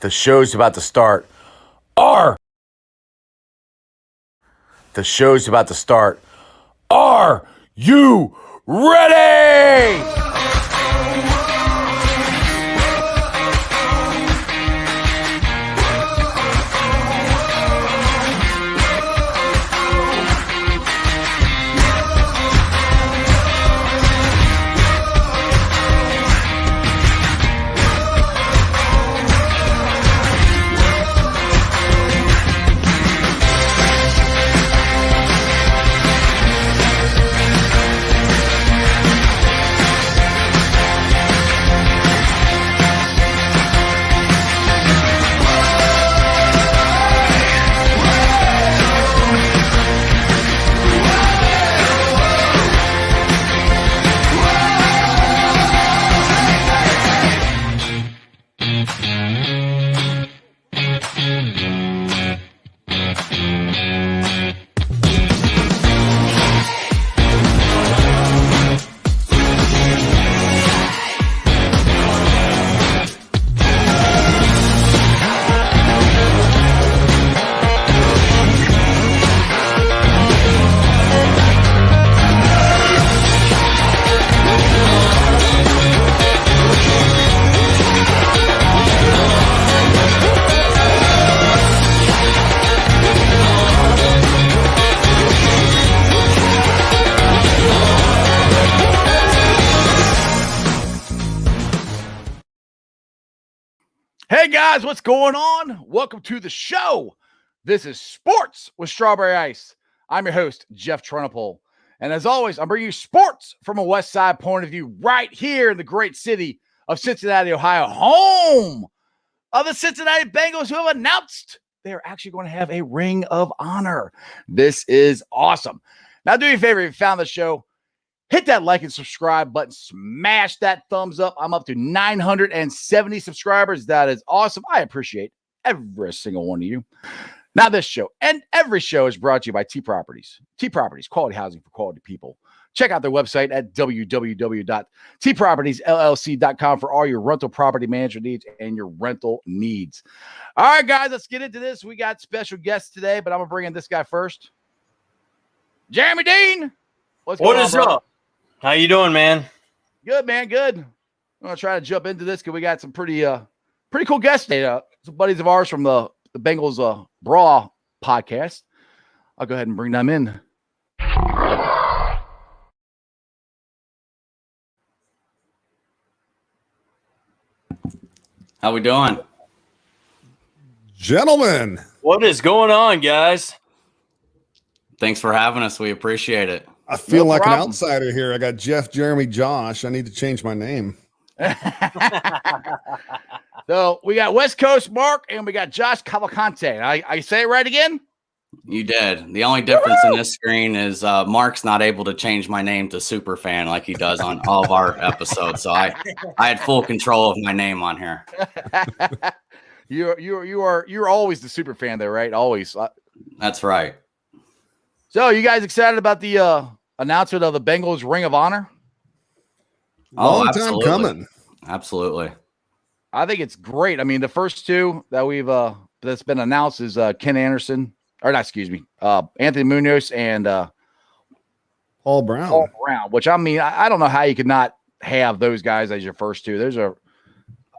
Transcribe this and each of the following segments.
The show's about to start. Are the show's about to start. Are you ready? Hey guys, what's going on? Welcome to the show. This is Sports with Strawberry Ice. I'm your host, Jeff Trunapole. And as always, I'm bringing you sports from a West Side point of view right here in the great city of Cincinnati, Ohio, home of the Cincinnati Bengals, who have announced they are actually going to have a Ring of Honor. This is awesome. Now, do me a favor, if you found the show, hit that like and subscribe button. Smash that thumbs up. I'm up to 970 subscribers. That is awesome. I appreciate every single one of you. Now, this show and every show is brought to you by T Properties. T Properties, quality housing for quality people. Check out their website at www.tpropertiesllc.com for all your rental property management needs and your rental needs. All right, guys, let's get into this. We got special guests today, but I'm going to bring in this guy first. Jeremy Dean. What is up? How you doing, man? Good, man. Good. I'm gonna try to jump into this because we got some pretty cool guests today. Some buddies of ours from the Bengals Brawl podcast. I'll go ahead and bring them in. How we doing, gentlemen? What is going on, guys? Thanks for having us. We appreciate it. I feel like an outsider here. I got Jeff, Jeremy, Josh. I need to change my name. So we got West Coast Mark and we got Josh Cavalcante. I say it right again? You did. The only difference in this screen is Mark's not able to change my name to Superfan like he does on all of our episodes. So I had full control of my name on here. You're always the super fan there, right? Always. That's right. So you guys excited about the announcement of the Bengals Ring of Honor? Long time coming. Absolutely. I think it's great. I mean, the first two that that's been announced is Ken Anderson, Anthony Munoz and Paul Brown. Paul Brown, which I mean, I don't know how you could not have those guys as your first two.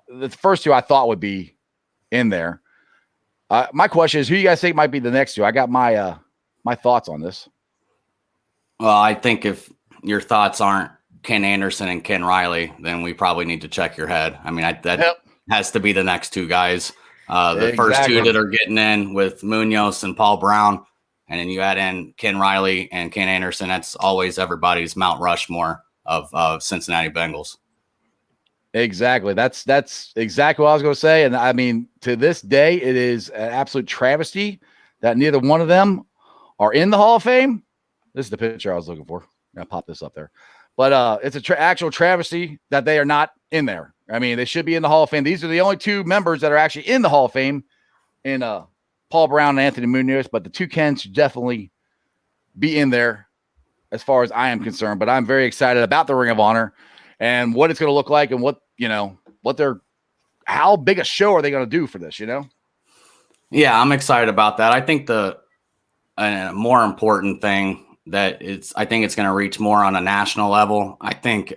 The first two I thought would be in there. My question is, who you guys think might be the next two? I got my thoughts on this. Well, I think if your thoughts aren't Ken Anderson and Ken Riley, then we probably need to check your head. I mean, that has to be the next two guys. The first two that are getting in with Munoz and Paul Brown, and then you add in Ken Riley and Ken Anderson. That's always everybody's Mount Rushmore of Cincinnati Bengals. Exactly. That's exactly what I was going to say. And I mean, to this day, it is an absolute travesty that neither one of them are in the Hall of Fame. This is the picture I was looking for. I'll pop this up there. But it's an actual travesty that they are not in there. I mean, they should be in the Hall of Fame. These are the only two members that are actually in the Hall of Fame in Paul Brown and Anthony Munoz. But the two Kens should definitely be in there as far as I am concerned. But I'm very excited about the Ring of Honor and what it's going to look like and what they're how big a show are they going to do for this? You know? Yeah, I'm excited about that. I think the more important thing I think it's going to reach more on a national level. I think,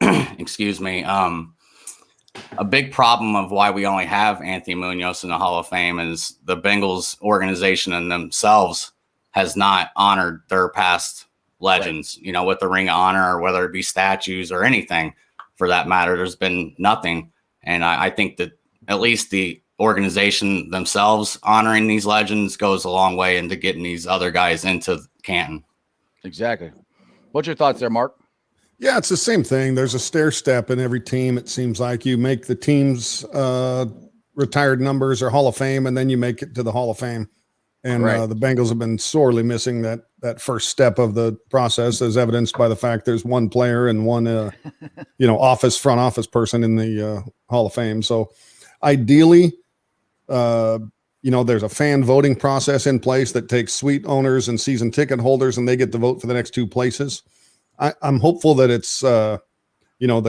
excuse me, a big problem of why we only have Anthony Munoz in the Hall of Fame is the Bengals organization and themselves has not honored their past legends, you know, with the Ring of Honor or whether it be statues or anything for that matter. There's been nothing. And I think that at least the organization themselves honoring these legends goes a long way into getting these other guys into Canton. Exactly. What's your thoughts there, Mark? Yeah, it's the same thing. There's a stair step in every team. It seems like you make the team's retired numbers or Hall of Fame, and then you make it to the Hall of Fame. And the Bengals have been sorely missing that first step of the process, as evidenced by the fact there's one player and one, front office person in the Hall of Fame. So ideally, there's a fan voting process in place that takes suite owners and season ticket holders, and they get to vote for the next two places. I'm hopeful that it's, the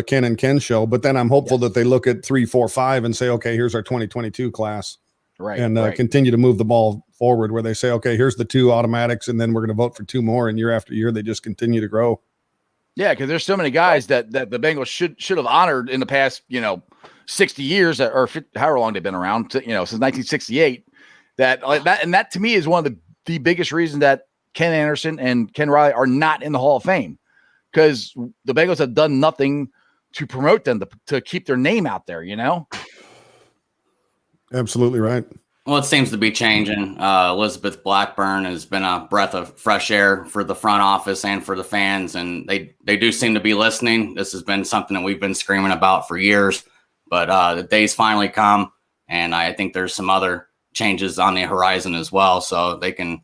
Ken and Ken show, but then I'm hopeful that they look at 3, 4, 5 and say, okay, here's our 2022 class. Right. And continue to move the ball forward where they say, okay, here's the 2 automatics, and then we're going to vote for 2 more. And year after year, they just continue to grow. Yeah, because there's so many guys that the Bengals should have honored in the past, 60 years or 50, however long they've been around, since 1968. That to me is one of the biggest reasons that Ken Anderson and Ken Riley are not in the Hall of Fame, because the Bengals have done nothing to promote them, to keep their name out there, Absolutely right. Well, it seems to be changing. Elizabeth Blackburn has been a breath of fresh air for the front office and for the fans, and they do seem to be listening. This has been something that we've been screaming about for years, but the day's finally come, and I think there's some other changes on the horizon as well, so they can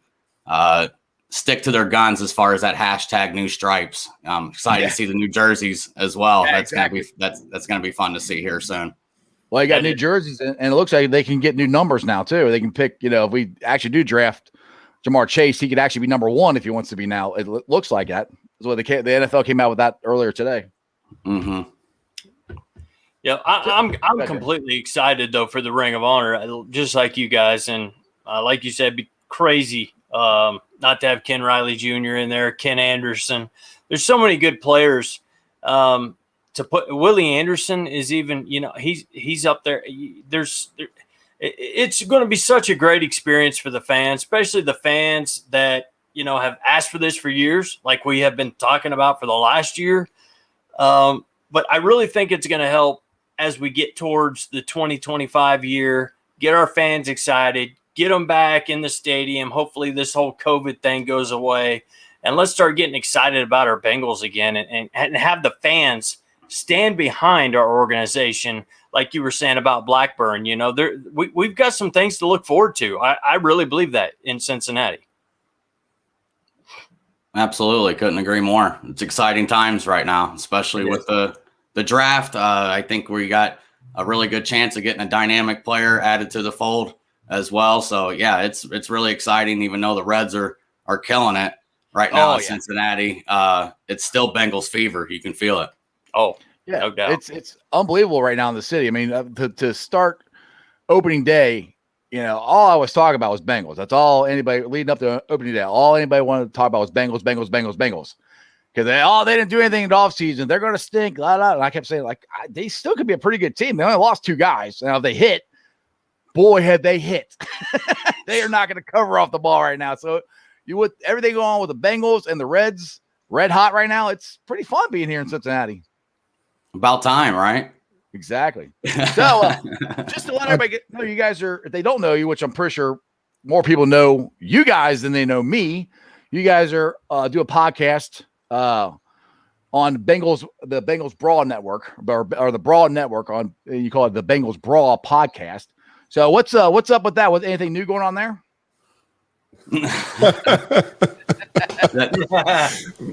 stick to their guns as far as that hashtag new stripes. I'm excited to see the new jerseys as well. Yeah, that's gonna be fun to see here soon. Well, you got new jerseys, and it looks like they can get new numbers now too. They can pick, if we actually do draft Jamar Chase, he could actually be number 1 if he wants to be now. It looks like that. That's what the NFL came out with that earlier today. Mm-hmm. Yeah, I'm completely excited though for the Ring of Honor, just like you guys, and like you said, it'd be crazy not to have Ken Riley Jr. in there, Ken Anderson. There's so many good players. To put Willie Anderson is even, he's up there. It's going to be such a great experience for the fans, especially the fans that, have asked for this for years, like we have been talking about for the last year. But I really think it's going to help as we get towards the 2025 year, get our fans excited, get them back in the stadium. Hopefully this whole COVID thing goes away, and let's start getting excited about our Bengals again and have the fans stand behind our organization, like you were saying about Blackburn. We've got some things to look forward to. I really believe that in Cincinnati. Absolutely. Couldn't agree more. It's exciting times right now, especially with the draft. I think we got a really good chance of getting a dynamic player added to the fold as well. So yeah, it's really exciting, even though the Reds are killing it right now in Cincinnati. It's still Bengals fever. You can feel it. Oh, yeah, no doubt. It's unbelievable right now in the city. I mean, to start opening day, all I was talking about was Bengals. That's all anybody leading up to opening day. All anybody wanted to talk about was Bengals. Because they didn't do anything in the offseason. They're going to stink. And I kept saying, they still could be a pretty good team. They only lost 2 guys. Now, if they hit, boy, had they hit. They are not going to cover off the ball right now. So with everything going on with the Bengals and the Reds, red hot right now, it's pretty fun being here in Cincinnati. About time, right? Exactly. So just to let everybody know, you guys are, if they don't know you, which I'm pretty sure more people know you guys than they know me, you guys are do a podcast on the Bengals Brawl Network or the Brawl Network on, you call it the Bengals Brawl podcast. So what's up with that? Was anything new going on there? I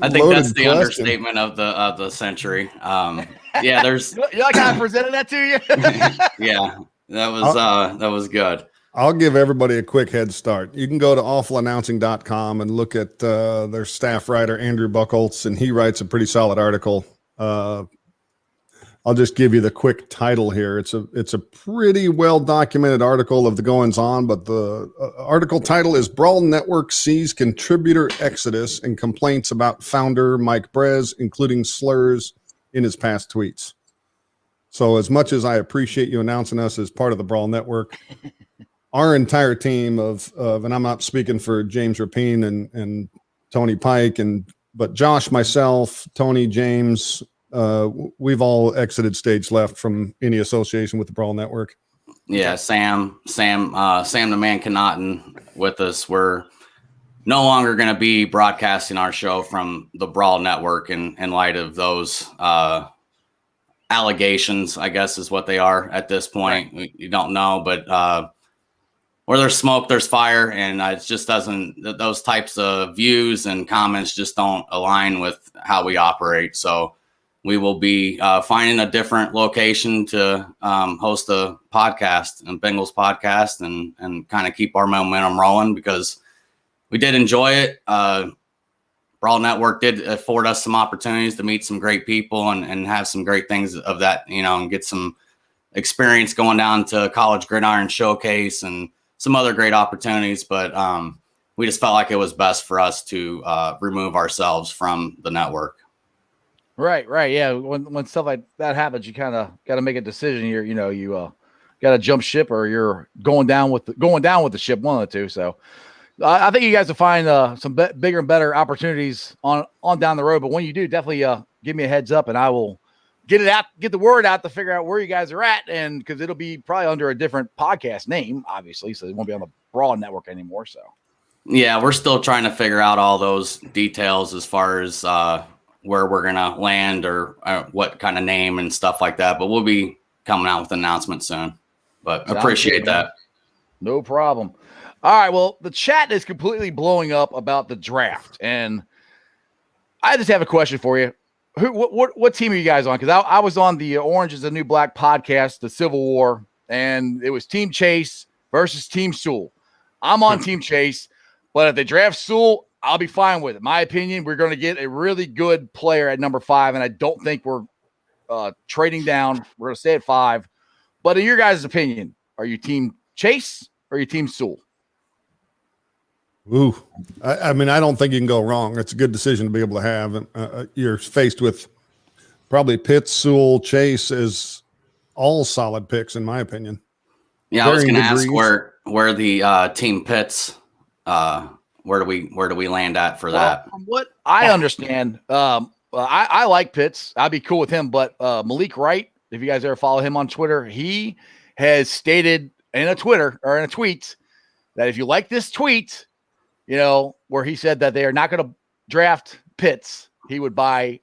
think that's the understatement of the century. There's you like how I presented that to you? Yeah, that was good. I'll give everybody a quick head start. You can go to awfulannouncing.com and look at their staff writer, Andrew Buchholz, and he writes a pretty solid article I'll just give you the quick title here. It's a pretty well documented article of the goings on, but the article title is Brawl Network Sees Contributor Exodus and Complaints About Founder Mike Brez, including slurs in his past tweets. So as much as I appreciate you announcing us as part of the Brawl Network, our entire team and I'm not speaking for James Rapine and Tony Pike, but Josh, myself, Tony, James, we've all exited stage left from any association with the Brawl Network. Yeah, Sam the Man Connaughton with us. We're no longer going to be broadcasting our show from the Brawl Network in light of those allegations, I guess is what they are at this point. Right. You don't know, but where there's smoke, there's fire, and it just doesn't. Those types of views and comments just don't align with how we operate. So we will be finding a different location to host a podcast, and Bengals podcast, and kind of keep our momentum rolling because we did enjoy it. Brawl Network did afford us some opportunities to meet some great people and have some great things of that, and get some experience going down to College Gridiron Showcase and some other great opportunities. But we just felt like it was best for us to remove ourselves from the network. Right. Yeah. When stuff like that happens, you kind of got to make a decision. You got to jump ship, or you're going down with the ship, one of the two. So I think you guys will find some bigger and better opportunities on down the road. But when you do, definitely give me a heads up, and I will get the word out to figure out where you guys are at. And because it'll be probably under a different podcast name, obviously, so it won't be on the Brawl Network anymore. So yeah, we're still trying to figure out all those details as far as where we're going to land or what kind of name and stuff like that. But we'll be coming out with an announcement soon. But appreciate that. No problem. All right. Well, the chat is completely blowing up about the draft. And I just have a question for you. What team are you guys on? Because I was on the Orange is the New Black podcast, the Civil War, and it was Team Chase versus Team Sewell. I'm on Team Chase, but if they draft Sewell, I'll be fine with it. My opinion, we're going to get a really good player at number 5, and I don't think we're trading down. We're going to stay at 5. But in your guys' opinion, are you Team Chase or are you Team Sewell? Ooh, I mean, I don't think you can go wrong. It's a good decision to be able to have. And you're faced with probably Pitts, Sewell, Chase as all solid picks, in my opinion. Yeah, I was going to ask where the team Pitts. Where do we land at for that? From what I understand, I like Pitts. I'd be cool with him. But Malik Wright, if you guys ever follow him on Twitter, he has stated in a tweet that if you like this tweet, where he said that they are not going to draft Pitts, he would buy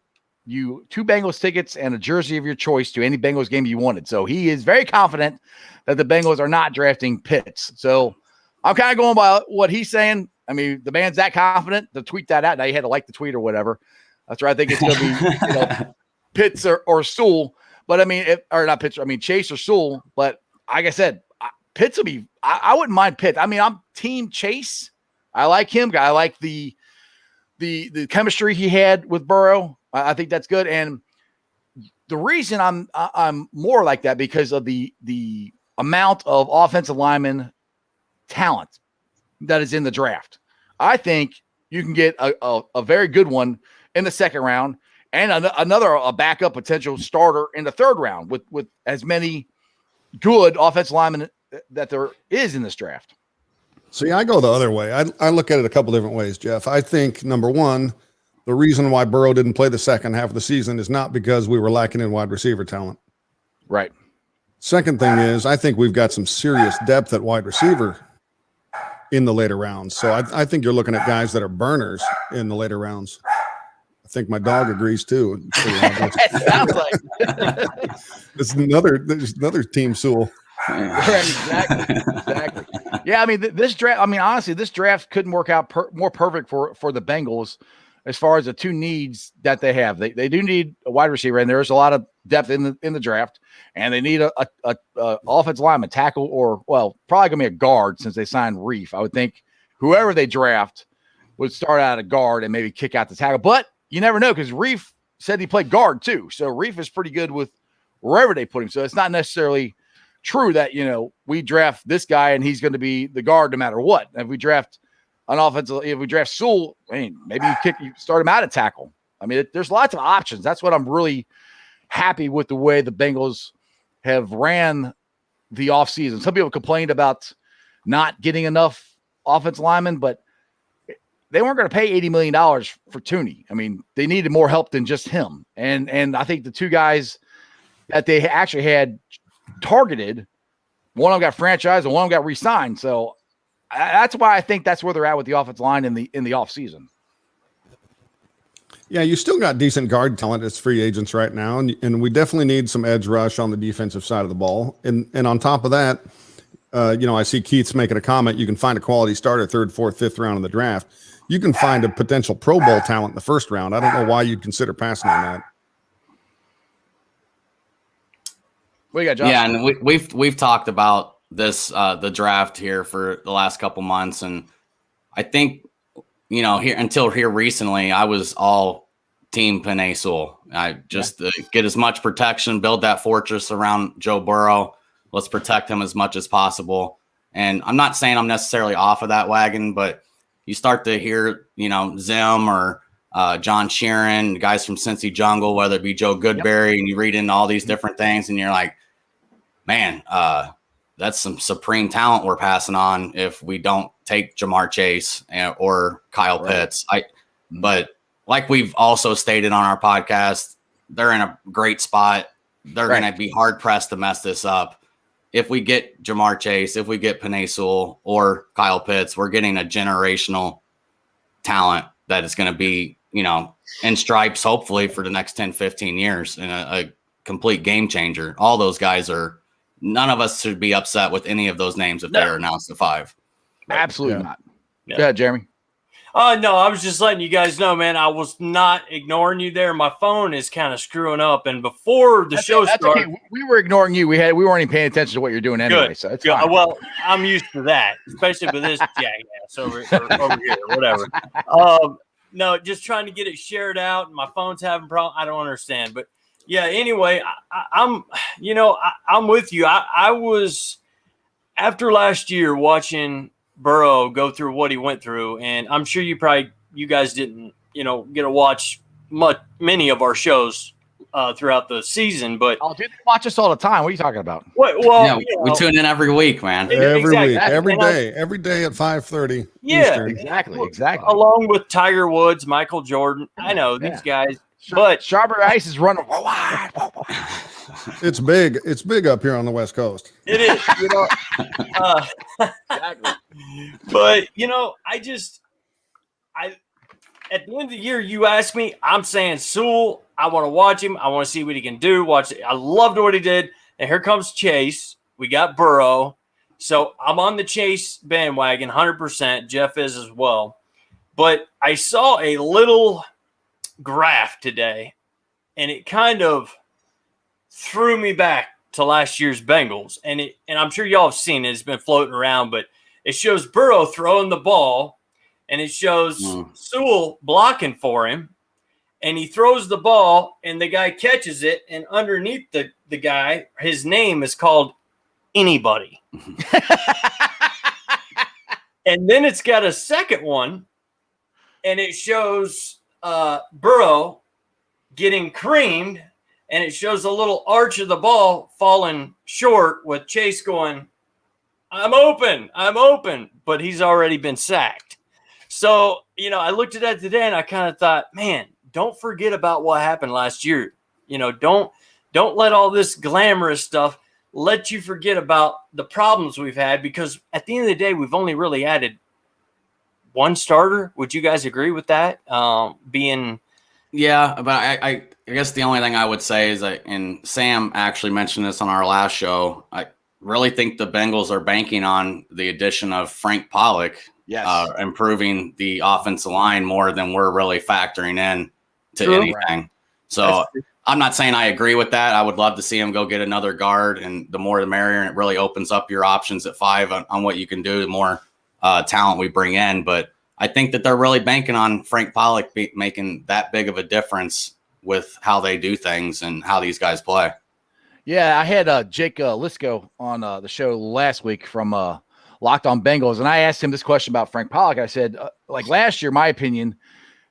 you 2 Bengals tickets and a jersey of your choice to any Bengals game you wanted. So he is very confident that the Bengals are not drafting Pitts. So I'm kind of going by what he's saying. I mean, the man's that confident to tweet that out. Now you had to like the tweet or whatever. That's right. I think it's going to be Pitts or Sewell. But I mean, not Pitts. I mean, Chase or Sewell. But like I said, Pitts will be. I wouldn't mind Pitts. I mean, I'm Team Chase. I like him. I like the chemistry he had with Burrow. I think that's good. And the reason I'm more like that because of the amount of offensive lineman talent that is in the draft. I think you can get a very good one in the second round and a backup potential starter in the third round with as many good offensive linemen that there is in this draft. See, I go the other way. I look at it a couple different ways, Jeff. I think, number one, the reason why Burrow didn't play the second half of the season is not because we were lacking in wide receiver talent. Right. Second thing is, I think we've got some serious depth at wide receiver in the later rounds. So I think you're looking at guys that are burners in the later rounds. I think my dog agrees too. It sounds like there's another Team Sewell. Right, exactly. Yeah, I mean, this draft. I mean, honestly, this draft couldn't work out more perfect for the Bengals as far as the 2 needs that they have. They do need a wide receiver, and there's a lot of depth in the draft, and they need a offensive lineman, tackle, or probably gonna be a guard since they signed Reef. I would think whoever they draft would start out a guard and maybe kick out the tackle, but you never know because Reef said he played guard too, so Reef is pretty good with wherever they put him. So it's not necessarily true that, we draft this guy and he's going to be the guard no matter what. If we draft if we draft Sewell, maybe you start him out at tackle. There's lots of options. That's what I'm really happy with the way the Bengals have ran the offseason. Some people complained about not getting enough offensive linemen, but they weren't going to pay $80 million for Tooney. They needed more help than just him. And I think the two guys that they actually had targeted, one of them got franchised and one of them got re-signed. So that's why I think that's where they're at with the offensive line in the offseason. Yeah, you still got decent guard talent as free agents right now, and we definitely need some edge rush on the defensive side of the ball. And on top of that, I see Keith's making a comment. You can find a quality starter 3rd, 4th, 5th round in the draft. You can find a potential Pro Bowl talent in the 1st round. I don't know why you'd consider passing on that. What you got, Josh? Yeah, and we've talked about this the draft here for the last couple months, and I think here until recently, I was all team Penei Sewell. I just get as much protection, build that fortress around Joe Burrow. Let's protect him as much as possible. And I'm not saying I'm necessarily off of that wagon, but you start to hear, Zim or John Sheeran, guys from Cincy Jungle, whether it be Joe Goodberry, and you read into all these different things, and you're like, man, that's some supreme talent we're passing on if we don't take Jamar Chase or Kyle Pitts. But like we've also stated on our podcast, they're in a great spot. They're going to be hard pressed to mess this up. If we get Jamar Chase, if we get Penei Sewell or Kyle Pitts, we're getting a generational talent that is going to be, in stripes, hopefully for the next 10, 15 years, and a complete game changer. All those guys none of us should be upset with any of those names if they're announced at 5. Absolutely not. Yeah. Go ahead, Jeremy. No, I was just letting you guys know, man. I was not ignoring you there. My phone is kind of screwing up, and before the show started, okay. We were ignoring you. We weren't even paying attention to what you're doing anyway. Good. So it's fine. Well, I'm used to that, especially with this jackass over here, whatever. No, just trying to get it shared out, and my phone's having problems. I don't understand, but yeah. Anyway, I'm with you. I was after last year watching Burrow go through what he went through, and I'm sure you guys didn't get to watch many of our shows throughout the season, but dude, they watch us all the time. What are you talking about? We tune in every week, man. Every week, every day at 5:30. Yeah, Eastern. Exactly. Along with Tiger Woods, Michael Jordan. I know these guys, but Strawberry Ice is running wide. It's big. It's big up here on the West Coast. It is, Exactly. But at the end of the year, you ask me, I'm saying Sewell. I want to watch him. I want to see what he can do. I loved what he did. And here comes Chase. We got Burrow. So I'm on the Chase bandwagon 100%. Jeff is as well. But I saw a little graph today, and it kind of threw me back to last year's Bengals. And I'm sure y'all have seen it. It's been floating around, but it shows Burrow throwing the ball, and it shows Sewell blocking for him. And he throws the ball, and the guy catches it, and underneath the guy, his name is called Anybody. And then it's got a second one, and it shows Burrow getting creamed, and it shows a little arch of the ball falling short with Chase going, I'm open, but he's already been sacked. So, I looked at that today, and I kind of thought, man, don't forget about what happened last year. Don't let all this glamorous stuff let you forget about the problems we've had, because at the end of the day, we've only really added one starter. Would you guys agree with that? Yeah, but I guess the only thing I would say is and Sam actually mentioned this on our last show, I really think the Bengals are banking on the addition of Frank Pollock, improving the offensive line more than we're really factoring in to anything. Right. So I'm not saying I agree with that. I would love to see him go get another guard, and the more the merrier, and it really opens up your options at 5 on what you can do, the more talent we bring in. But I think that they're really banking on Frank Pollock making that big of a difference with how they do things and how these guys play. Yeah, I had Jake Lisco on the show last week from Locked On Bengals, and I asked him this question about Frank Pollock. I said, like last year, my opinion,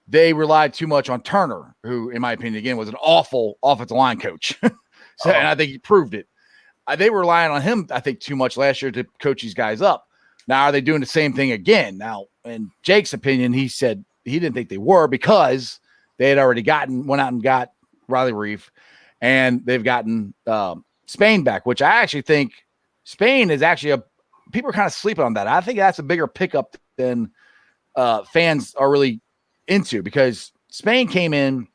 they relied too much on Turner, who, in my opinion, again, was an awful offensive line coach. And I think he proved it. They were relying on him, I think, too much last year to coach these guys up. Now, are they doing the same thing again? Now, in Jake's opinion, he said he didn't think they were because they had already went out and got Riley Reef, and they've gotten Spain back, which I actually think Spain is actually people are kind of sleeping on that. I think that's a bigger pickup than fans are really into, because Spain came in,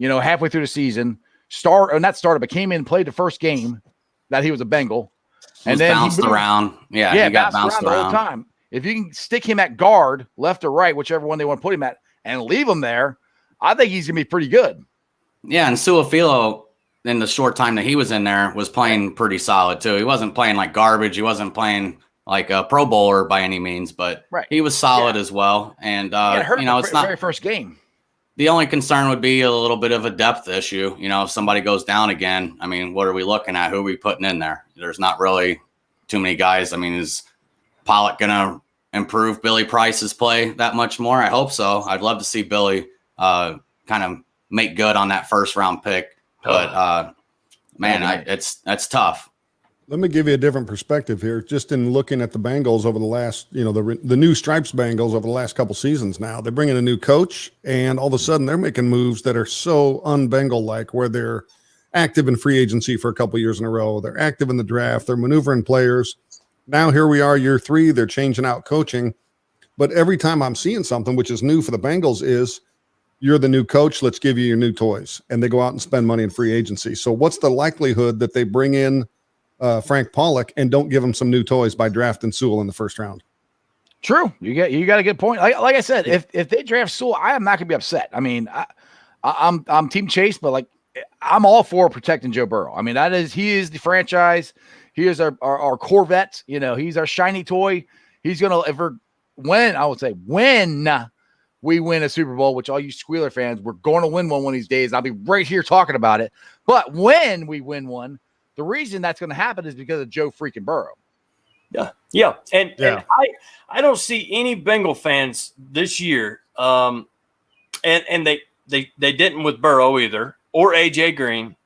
halfway through the season, but came in, played the first game that he was a Bengal, and then bounced around. Yeah, he got bounced around the whole time. If you can stick him at guard, left or right, whichever one they want to put him at, and leave him there, I think he's gonna be pretty good. Yeah, and Suafilo, in the short time that he was in there, was playing pretty solid too. He wasn't playing like garbage. He wasn't playing like a Pro Bowler by any means, but he was solid as well. And it's not very first game. The only concern would be a little bit of a depth issue. If somebody goes down again, I mean, what are we looking at? Who are we putting in there? There's not really too many guys. I mean, is Pollock going to improve Billy Price's play that much more? I hope so. I'd love to see Billy kind of make good on that first round pick. But that's tough. Let me give you a different perspective here. Just in looking at the Bengals over the last, the new Stripes Bengals over the last couple seasons now, they bring in a new coach, and all of a sudden they're making moves that are so un-Bengal-like, where they're active in free agency for a couple years in a row. They're active in the draft. They're maneuvering players. Now here we are, year 3. They're changing out coaching. But every time I'm seeing something which is new for the Bengals is, you're the new coach, let's give you your new toys. And they go out and spend money in free agency. So what's the likelihood that they bring in Frank Pollock and don't give him some new toys by drafting Sewell in the first round? True. You got a good point. Like I said, if they draft Sewell, I am not gonna be upset. I mean, I'm Team Chase, but I'm all for protecting Joe Burrow. I mean, he is the franchise. He is our Corvette. He's our shiny toy. He's gonna when we win a Super Bowl, which all you Squealer fans, we're going to win one of these days. I'll be right here talking about it. But when we win one, the reason that's going to happen is because of Joe freaking Burrow. Yeah. And I don't see any Bengal fans this year, and they didn't with Burrow either, or AJ Green.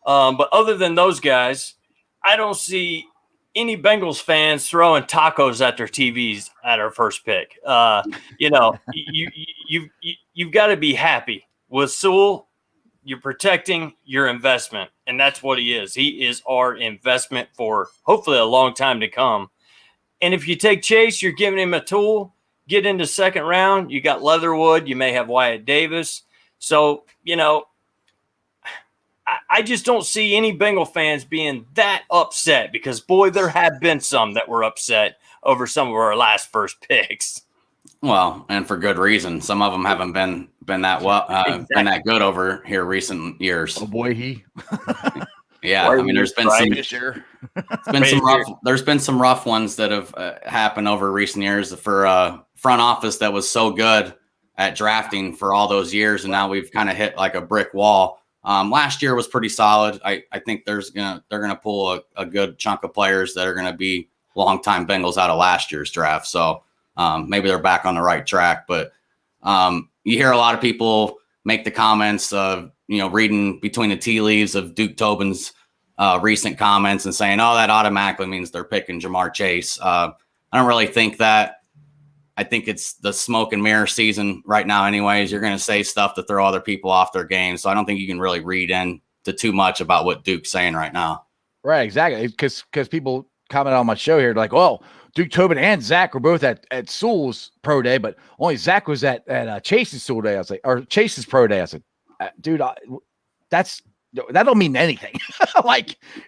But other than those guys, I don't see any Bengals fans throwing tacos at their TVs at our first pick. You've got to be happy with Sewell. You're protecting your investment, and that's what he is. He is our investment for hopefully a long time to come. And if you take Chase, you're giving him a tool. Get into second round. You got Leatherwood. You may have Wyatt Davis. So, I just don't see any Bengal fans being that upset, because, boy, there have been some that were upset over some of our last first picks. Well, and for good reason. Some of them haven't been that been that good over here recent years. Oh boy, yeah. I mean, there's been some rough ones that have happened over recent years for a front office that was so good at drafting for all those years, and now we've kind of hit like a brick wall. Last year was pretty solid. I think they're gonna pull a good chunk of players that are gonna be longtime Bengals out of last year's draft. So maybe they're back on the right track. But you hear a lot of people make the comments of reading between the tea leaves of Duke Tobin's recent comments and saying, "Oh, that automatically means they're picking Jamar Chase." I don't really think that. I think it's the smoke and mirror season right now anyways. You're going to say stuff to throw other people off their game. So I don't think you can really read into too much about what Duke's saying right now. Right, exactly. Because people comment on my show here like, "Oh, Duke Tobin and Zach were both at Sewell's pro day, but only Zach was at Chase's Sewell day." I was like, or Chase's pro day. I said, "Dude, that don't mean anything."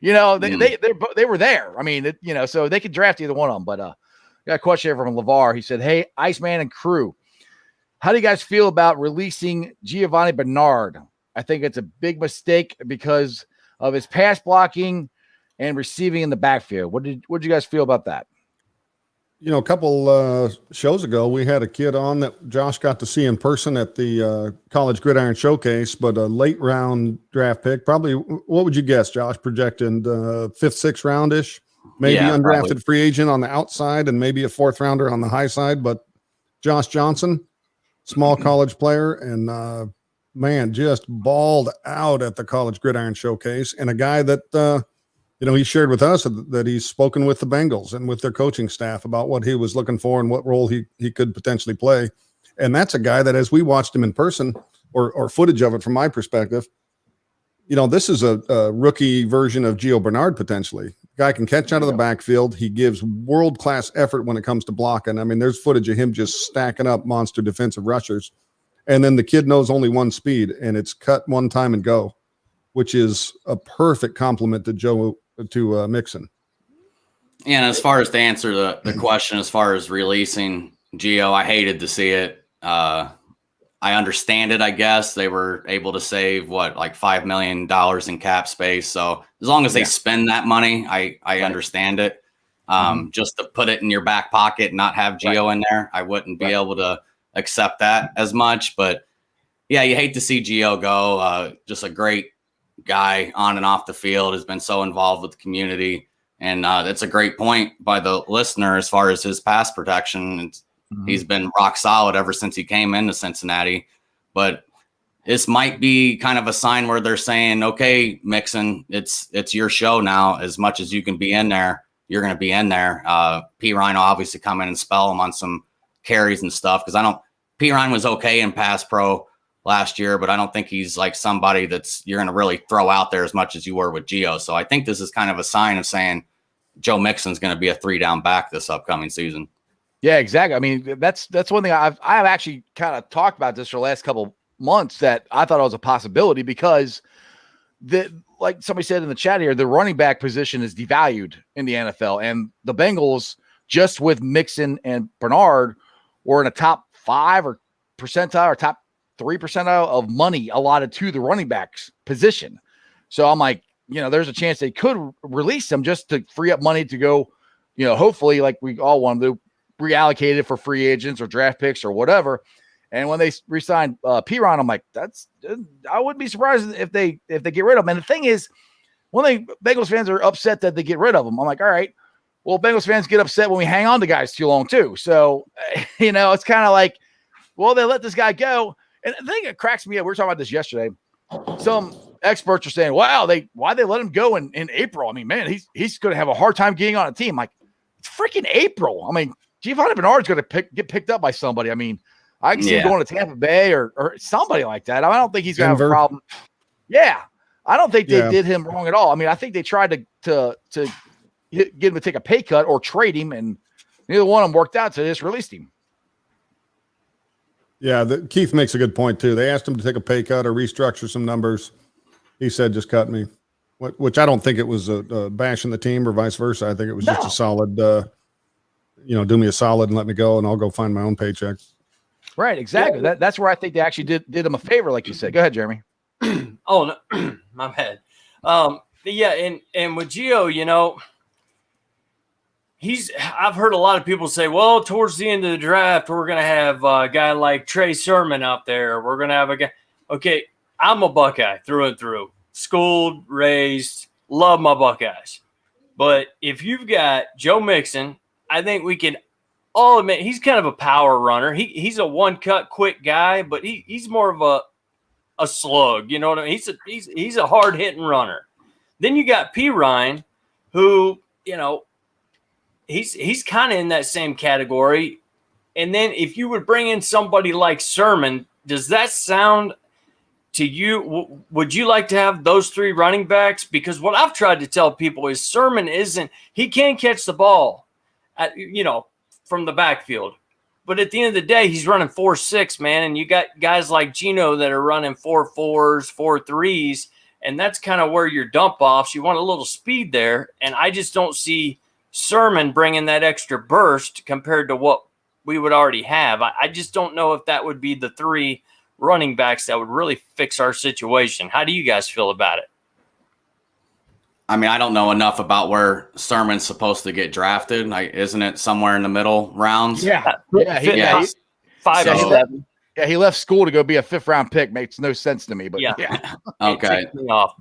They were there. I mean, so they could draft either one of them. But got a question here from LeVar. He said, "Hey, Iceman and crew, how do you guys feel about releasing Giovanni Bernard? I think it's a big mistake because of his pass blocking and receiving in the backfield. What did you guys feel about that?" A couple shows ago, we had a kid on that Josh got to see in person at the College Gridiron Showcase, but a late round draft pick. Probably, what would you guess, Josh? Projecting 5th, 6th roundish, maybe undrafted probably. free agent on the outside, and maybe a 4th rounder on the high side. But Josh Johnson, small college player, and man, just balled out at the College Gridiron Showcase, and a guy that. He shared with us that he's spoken with the Bengals and with their coaching staff about what he was looking for and what role he could potentially play. And that's a guy that, as we watched him in person or footage of it from my perspective, this is a rookie version of Gio Bernard potentially. Guy can catch out of the backfield. He gives world-class effort when it comes to blocking. I mean, there's footage of him just stacking up monster defensive rushers. And then the kid knows only one speed, and it's cut one time and go, which is a perfect compliment to Mixon. And as far as to answer the question, as far as releasing Gio, I hated to see it. I understand it, I guess. They were able to save, like $5 million in cap space. So as long as they spend that money, I understand it. Just to put it in your back pocket and not have Gio in there, I wouldn't be able to accept that as much. But, yeah, you hate to see Gio go. Just a great guy on and off the field, has been so involved with the community. And that's a great point by the listener as far as his pass protection. He's been rock solid ever since he came into Cincinnati. But this might be kind of a sign where they're saying, okay, Mixon, it's your show now. As much as you can be in there, you're going to be in there. P. Ryan will obviously come in and spell him on some carries and stuff, because P. Ryan was okay in pass pro last year, but I don't think he's like somebody you're going to really throw out there as much as you were with Gio. So I think this is kind of a sign of saying Joe Mixon's going to be a 3-down back this upcoming season. Yeah, exactly. I mean, that's one thing I've actually kind of talked about this for the last couple months, that I thought it was a possibility, because like somebody said in the chat here, the running back position is devalued in the NFL, and the Bengals, just with Mixon and Bernard, were in a top 5 or percentile or top 3 percentile of money allotted to the running backs position. So I'm like, there's a chance they could release them just to free up money to go, hopefully, like we all want to reallocate it for free agents or draft picks or whatever. And when they re-signed Piron, I'm like, I wouldn't be surprised if they get rid of him. And the thing is, when Bengals fans are upset that they get rid of him, I'm like, all right, well, Bengals fans get upset when we hang on to guys too long too. So, it's kind of like, well, they let this guy go. And the thing that cracks me up, we were talking about this yesterday. Some experts are saying, wow, why they let him go in April? I mean, man, he's going to have a hard time getting on a team. Like, it's freaking April. I mean, Giovanni Bernard's going to get picked up by somebody. I mean, I can see him going to Tampa Bay or somebody like that. I don't think he's going to have a problem. Yeah. I don't think they did him wrong at all. I mean, I think they tried to get him to take a pay cut or trade him, and neither one of them worked out, so they just released him. Yeah, Keith makes a good point, too. They asked him to take a pay cut or restructure some numbers. He said, just cut me, which I don't think it was a bash in the team or vice versa. I think it was just a solid, do me a solid and let me go, and I'll go find my own paycheck. Right, exactly. That's where I think they actually did him a favor, like you said. Go ahead, Jeremy. Oh, no, my bad. Yeah, and with Gio, I've heard a lot of people say, well, towards the end of the draft, we're going to have a guy like Trey Sermon out there. We're going to have a guy. Okay, I'm a Buckeye through and through. Schooled, raised, love my Buckeyes. But if you've got Joe Mixon, I think we can all admit he's kind of a power runner. He's a one-cut quick guy, but he's more of a slug. You know what I mean? He's a hard-hitting runner. Then you got P. Ryan, who, he's kind of in that same category. And then if you would bring in somebody like Sermon, does that sound to you? Would you like to have those 3 running backs? Because what I've tried to tell people is Sermon he can catch the ball from the backfield. But at the end of the day, he's running 4.6, man. And you got guys like Gino that are running 4.4s, 4.3s. And that's kind of where your dump offs. You want a little speed there. And I just don't see Sermon bringing that extra burst compared to what we would already have. I just don't know if that would be the 3 running backs that would really fix our situation. How do you guys feel about it? I mean, I don't know enough about where Sermon's supposed to get drafted. Like, isn't it somewhere in the middle rounds? Yeah. Five or seven. Yeah, he left school to go be a 5th-round pick. Makes no sense to me, but yeah. Okay. So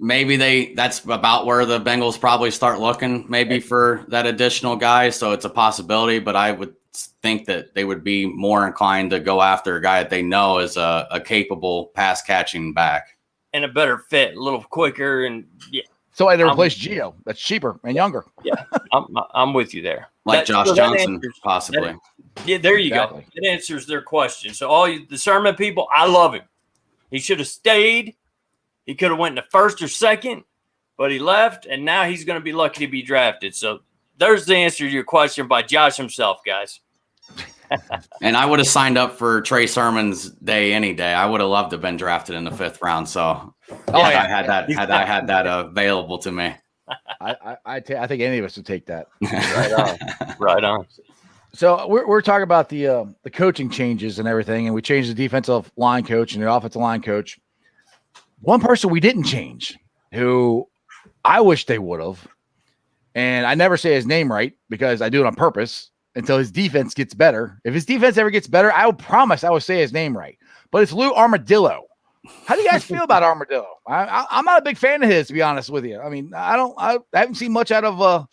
maybe that's about where the Bengals probably start looking, maybe for that additional guy. So it's a possibility, but I would think that they would be more inclined to go after a guy that they know is a capable pass catching back and a better fit, a little quicker, and So I replace Gio. That's cheaper and younger. Yeah, I'm with you there. Like Josh Johnson, possibly. There you go. It answers their question. So all the Sermon people, I love him. He should have stayed. He could have went in the 1st or 2nd, but he left, and now he's going to be lucky to be drafted. So there's the answer to your question by Josh himself, guys. And I would have signed up for Trey Sermon's day any day. I would have loved to have been drafted in the 5th round. So I had that available to me. I think any of us would take that. Right on. So we're talking about the coaching changes and everything, and we changed the defensive line coach and the offensive line coach. One person we didn't change, who I wish they would have, and I never say his name right because I do it on purpose until his defense gets better. If his defense ever gets better, I will promise I will say his name right. But it's Lou Armadillo. How do you guys feel about Armadillo? I'm not a big fan of his, to be honest with you. I mean, I haven't seen much out of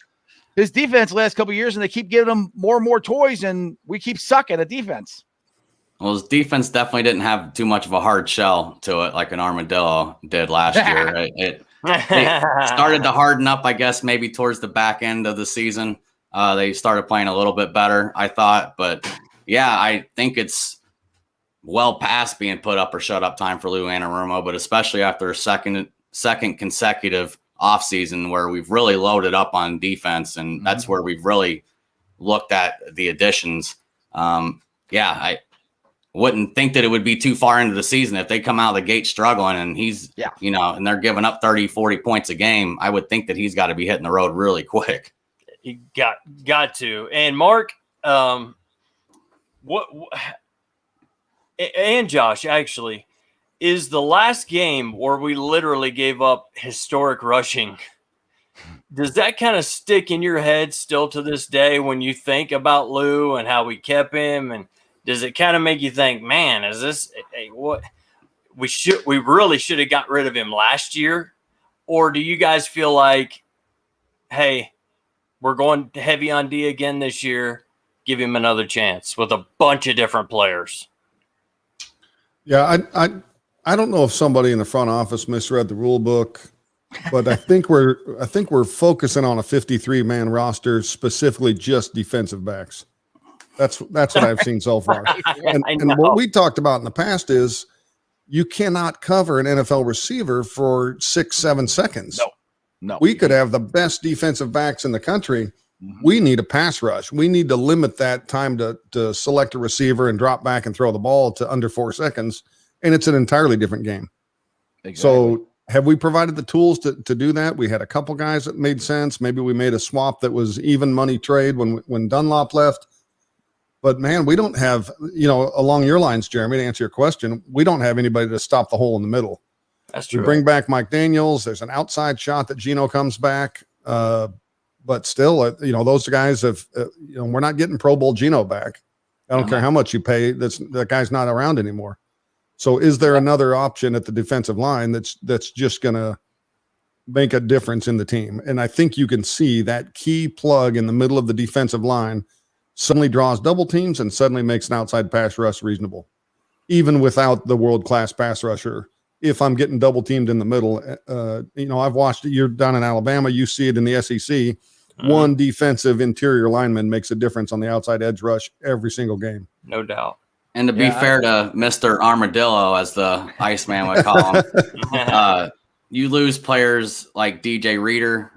his defense the last couple of years, and they keep giving him more and more toys, and we keep sucking at defense. Well, his defense definitely didn't have too much of a hard shell to it like an Armadillo did last year. It started to harden up, I guess, maybe towards the back end of the season. They started playing a little bit better, I thought. But, yeah, I think it's well past being put up or shut up time for Lou Anarumo, but especially after a second consecutive offseason where we've really loaded up on defense, and that's where we've really looked at the additions. I wouldn't think that it would be too far into the season if they come out of the gate struggling and he's, and they're giving up 30, 40 points a game. I would think that he's got to be hitting the road really quick. He got to. And Mark, what and Josh, actually, is the last game where we literally gave up historic rushing. Does that kind of stick in your head still to this day when you think about Lou and how we kept him? And does it kind of make you think, man, is this what we really should have got rid of him last year? Or do you guys feel like, hey, we're going heavy on D again this year, give him another chance with a bunch of different players? Yeah, I don't know if somebody in the front office misread the rule book, but I think we're focusing on a 53-man roster, specifically just defensive backs. That's what I've seen so far. And what we talked about in the past is you cannot cover an NFL receiver for 6-7 seconds. No. We could have the best defensive backs in the country. We need a pass rush. We need to limit that time to select a receiver and drop back and throw the ball to under 4 seconds. And it's an entirely different game. Exactly. So have we provided the tools to do that? We had a couple guys that made sense. Maybe we made a swap that was even money trade when Dunlop left. But, man, we don't have, along your lines, Jeremy, to answer your question, we don't have anybody to stop the hole in the middle. That's true. We bring back Mike Daniels. There's an outside shot that Geno comes back. But still, those guys have, we're not getting Pro Bowl Geno back. I don't care how much you pay. That guy's not around anymore. So is there another option at the defensive line that's just going to make a difference in the team? And I think you can see that key plug in the middle of the defensive line suddenly draws double teams and suddenly makes an outside pass rush reasonable, even without the world-class pass rusher. If I'm getting double teamed in the middle, I've watched it. You're down in Alabama. You see it in the SEC. One defensive interior lineman makes a difference on the outside edge rush every single game. No doubt. And to be fair to Mr. Armadillo, as the Iceman would call him, you lose players like DJ Reader.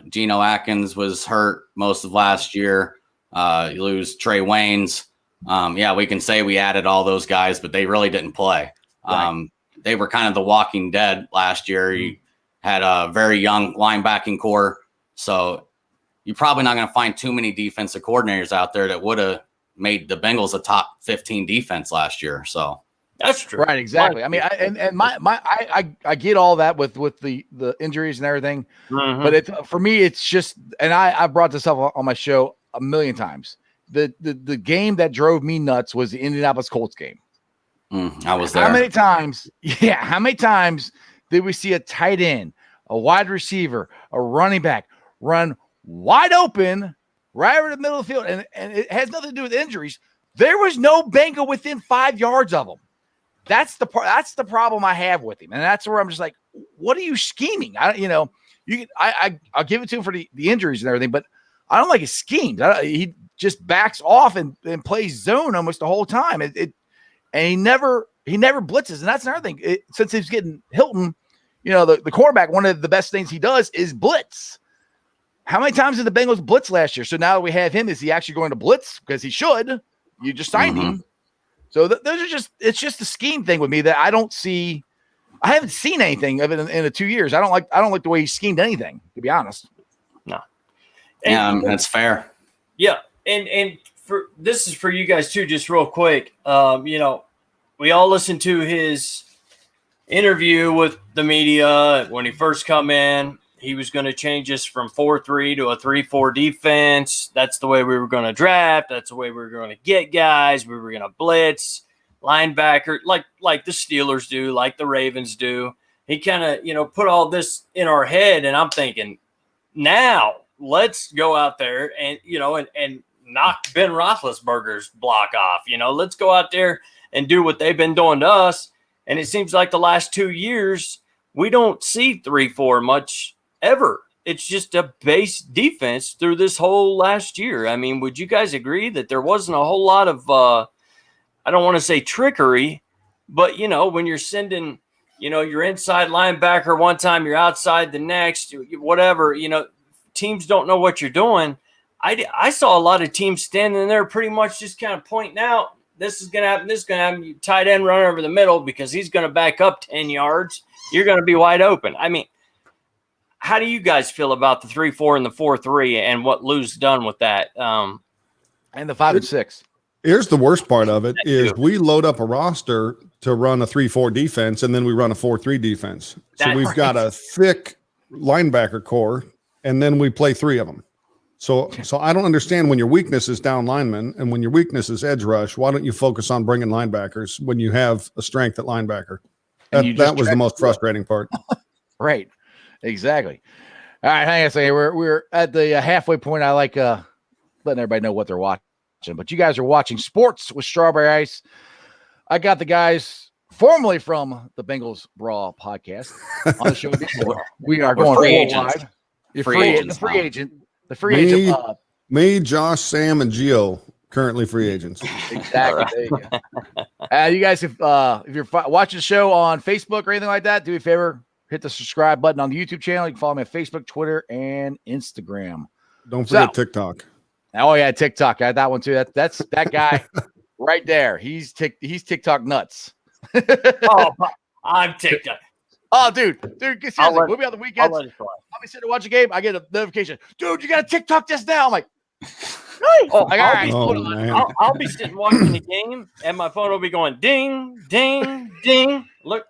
Geno Atkins was hurt most of last year. You lose Trey Waynes. We can say we added all those guys, but they really didn't play. Right. They were kind of the walking dead last year. You had a very young linebacking core. So you're probably not going to find too many defensive coordinators out there that would have made the Bengals a top 15 defense last year. So That's true. Right, exactly. I mean, I get all that with the injuries and everything, but it's for me, it's just, and I brought this up on my show a million times. The game that drove me nuts was the Indianapolis Colts game. I was there. How many times did we see a tight end, a wide receiver, a running back run wide open right over the middle of the field, and it has nothing to do with injuries. There was no Bengal within 5 yards of him. That's the problem I have with him, and that's where I'm just like, what are you scheming? I'll give it to him for the injuries and everything, but I don't like his schemes. He just backs off and plays zone almost the whole time. And he never blitzes, and that's another thing. Since he's getting Hilton, the quarterback, one of the best things he does is blitz. How many times did the Bengals blitz last year? So now that we have him, is he actually going to blitz? Because he should. You just signed him. So it's just a scheme thing with me that I don't see. I haven't seen anything of it in the 2 years. I don't like the way he schemed anything, to be honest. No. That's fair. Yeah. And this is for you guys too, just real quick. We all listened to his interview with the media when he first come in. He was going to change us from 4-3 to a 3-4 defense. That's the way we were going to draft. That's the way we were going to get guys. We were going to blitz, linebacker, like the Steelers do, like the Ravens do. He kind of, put all this in our head, and I'm thinking, now let's go out there and, and knock Ben Roethlisberger's block off. Let's go out there and do what they've been doing to us. And it seems like the last 2 years, we don't see 3-4 much ever. It's just a base defense through this whole last year. I mean, would you guys agree that there wasn't a whole lot of, I don't want to say trickery, but, when you're sending, your inside linebacker one time, you're outside the next, whatever, teams don't know what you're doing. I saw a lot of teams standing there pretty much just kind of pointing out, this is going to happen, this is going to happen. You tight end run over the middle because he's going to back up 10 yards. You're going to be wide open. I mean, how do you guys feel about the 3-4 and the 4-3 and what Lou's done with that? And the 5 and 6. Here's the worst part of it is we load up a roster to run a 3-4 defense, and then we run a 4-3 defense. So we've got a thick linebacker core, and then we play 3 of them. So I don't understand when your weakness is down linemen and when your weakness is edge rush, why don't you focus on bringing linebackers when you have a strength at linebacker? That was the most frustrating part. Right. Exactly. All right, hang on a second. We're at the halfway point. I like letting everybody know what they're watching. But you guys are watching Sports with Strawberry Ice. I got the guys formerly from the Bengals Brawl podcast on the show. We are going worldwide. The free agent. Me, Josh, Sam, and Gio currently free agents. Exactly. There you go. You guys, if you're watching the show on Facebook or anything like that, do me a favor. Hit the subscribe button on the YouTube channel. You can follow me on Facebook, Twitter, and Instagram. Don't forget TikTok. Oh yeah, TikTok. I had that one too. That's that guy right there. He's TikTok nuts. I'm TikTok. Oh, dude, seriously, we'll be on the weekends. I'll be sitting to watch a game. I get a notification. Dude, you got a TikTok just now. I'm like, all right. I'll be sitting watching the game, and my phone will be going ding, ding, ding. Look.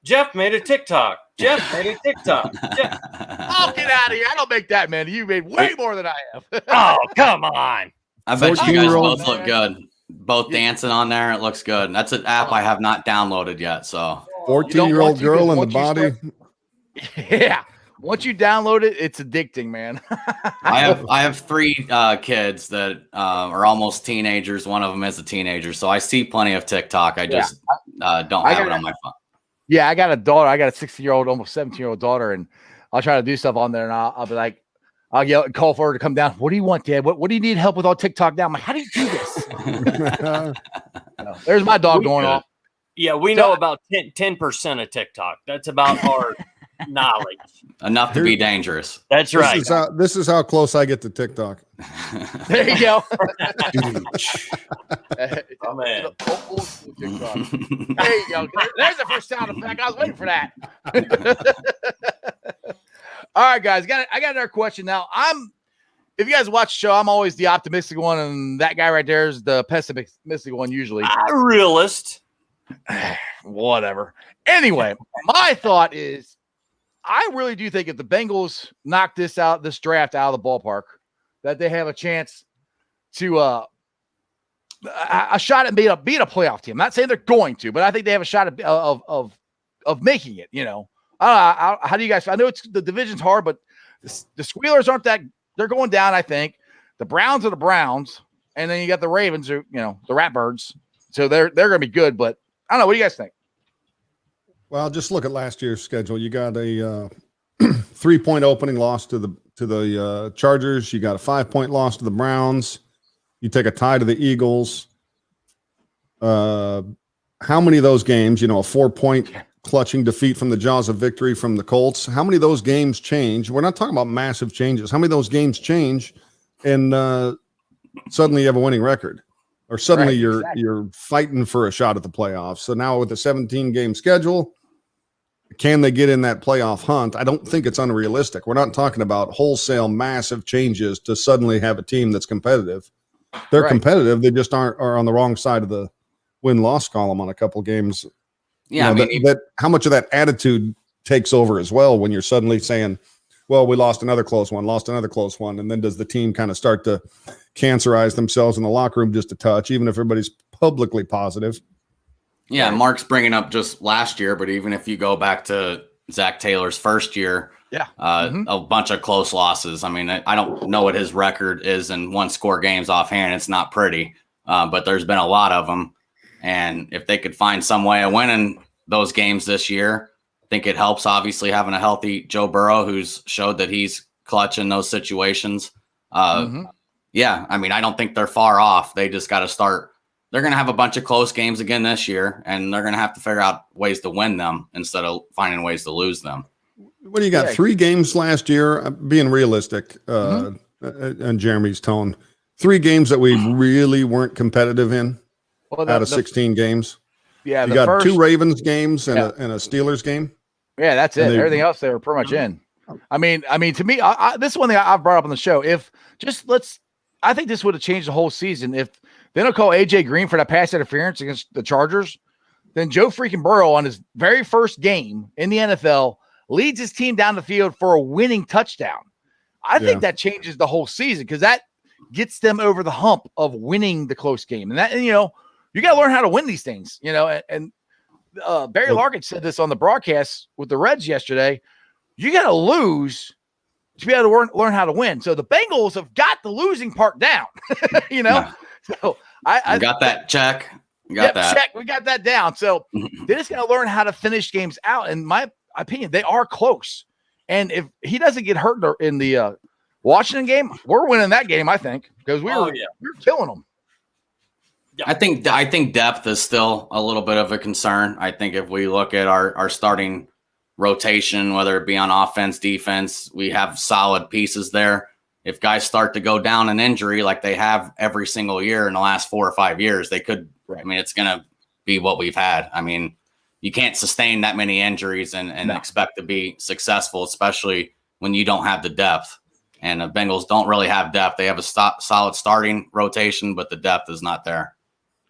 Jeff made a TikTok. Jeff made a TikTok. Oh, get out of here. I don't make that many. You made way more than I have. Oh, come on. I bet you guys both look good. Both dancing on there. It looks good. That's an app I have not downloaded yet. So 14-year-old girl in the body. Yeah. Once you download it, it's addicting, man. I have 3 kids that are almost teenagers. One of them is a teenager. So I see plenty of TikTok. I just don't have it on my phone. Yeah, I got a daughter. I got a 16-year-old, almost 17-year-old daughter, and I'll try to do stuff on there, and I'll be like, I'll yell and call for her to come down. What do you want, Dad? What do you need help with on TikTok now? I'm like, how do you do this? There's my dog going off. Yeah, we know about 10% of TikTok. That's about our knowledge. Enough to be dangerous. That's right. This is how close I get to TikTok. There you go. Oh, man. There you go. There's the first sound effect. I was waiting for that. All right, guys. I got another question now. If you guys watch the show, I'm always the optimistic one, and that guy right there is the pessimistic one usually. A realist. Whatever. Anyway, my thought is, I really do think if the Bengals knock this draft out of the ballpark, that they have a chance to a shot at being a playoff team. I'm not saying they're going to, but I think they have a shot of making it. How do you guys? I know the division's hard, but the Squealers aren't that. They're going down. I think the Browns are the Browns, and then you got the Ravens, who the Ratbirds. So they're going to be good. But I don't know. What do you guys think? Well, just look at last year's schedule. You got a 3-point opening loss to the Chargers. You got a 5-point loss to the Browns. You take a tie to the Eagles. How many of those games, a 4-point clutching defeat from the jaws of victory from the Colts? How many of those games change? We're not talking about massive changes. How many of those games change and suddenly you have a winning record? Or suddenly you're fighting for a shot at the playoffs. So now with a 17-game schedule, can they get in that playoff hunt? I don't think it's unrealistic. We're not talking about wholesale massive changes to suddenly have a team that's competitive. They're competitive. They just are on the wrong side of the win-loss column on a couple games. Yeah, how much of that attitude takes over as well when you're suddenly saying, well, we lost another close one, and then does the team kind of start to cancerize themselves in the locker room just a touch, even if everybody's publicly positive? Yeah, Mark's bringing up just last year, but even if you go back to Zach Taylor's first year, a bunch of close losses. I mean, I don't know what his record is in one-score games offhand. It's not pretty, but there's been a lot of them. And if they could find some way of winning those games this year, I think it helps, obviously, having a healthy Joe Burrow who's showed that he's clutch in those situations. Yeah, I mean, I don't think they're far off. They just got to start. They're going to have a bunch of close games again this year, and they're going to have to figure out ways to win them instead of finding ways to lose them. What do you got? 3 games last year, being realistic, and Jeremy's tone. 3 games that we really weren't competitive in out of 16 games. Yeah, you got 2 Ravens games and a Steelers game. Yeah, that's it. Everything else they were pretty much in. I mean, to me, this is one thing I've brought up on the show. I think this would have changed the whole season if they don't call AJ Green for that pass interference against the Chargers. Then Joe freaking Burrow on his very first game in the NFL leads his team down the field for a winning touchdown. I think that changes the whole season because that gets them over the hump of winning the close game. And you got to learn how to win these things, and Barry Larkin said this on the broadcast with the Reds yesterday. You got to lose to be able to learn how to win. So the Bengals have got the losing part down, So I got that check. Check. We got that down. So they just got to learn how to finish games out. In my opinion, they are close. And if he doesn't get hurt in the Washington game, we're winning that game, I think, because we're killing them. Yeah. I think depth is still a little bit of a concern. I think if we look at our starting rotation, whether it be on offense, defense, we have solid pieces there. If guys start to go down in injury like they have every single year in the last 4 or 5 years, they could. I mean, it's going to be what we've had. I mean, you can't sustain that many injuries and expect to be successful, especially when you don't have the depth. And the Bengals don't really have depth. They have a solid starting rotation, but the depth is not there.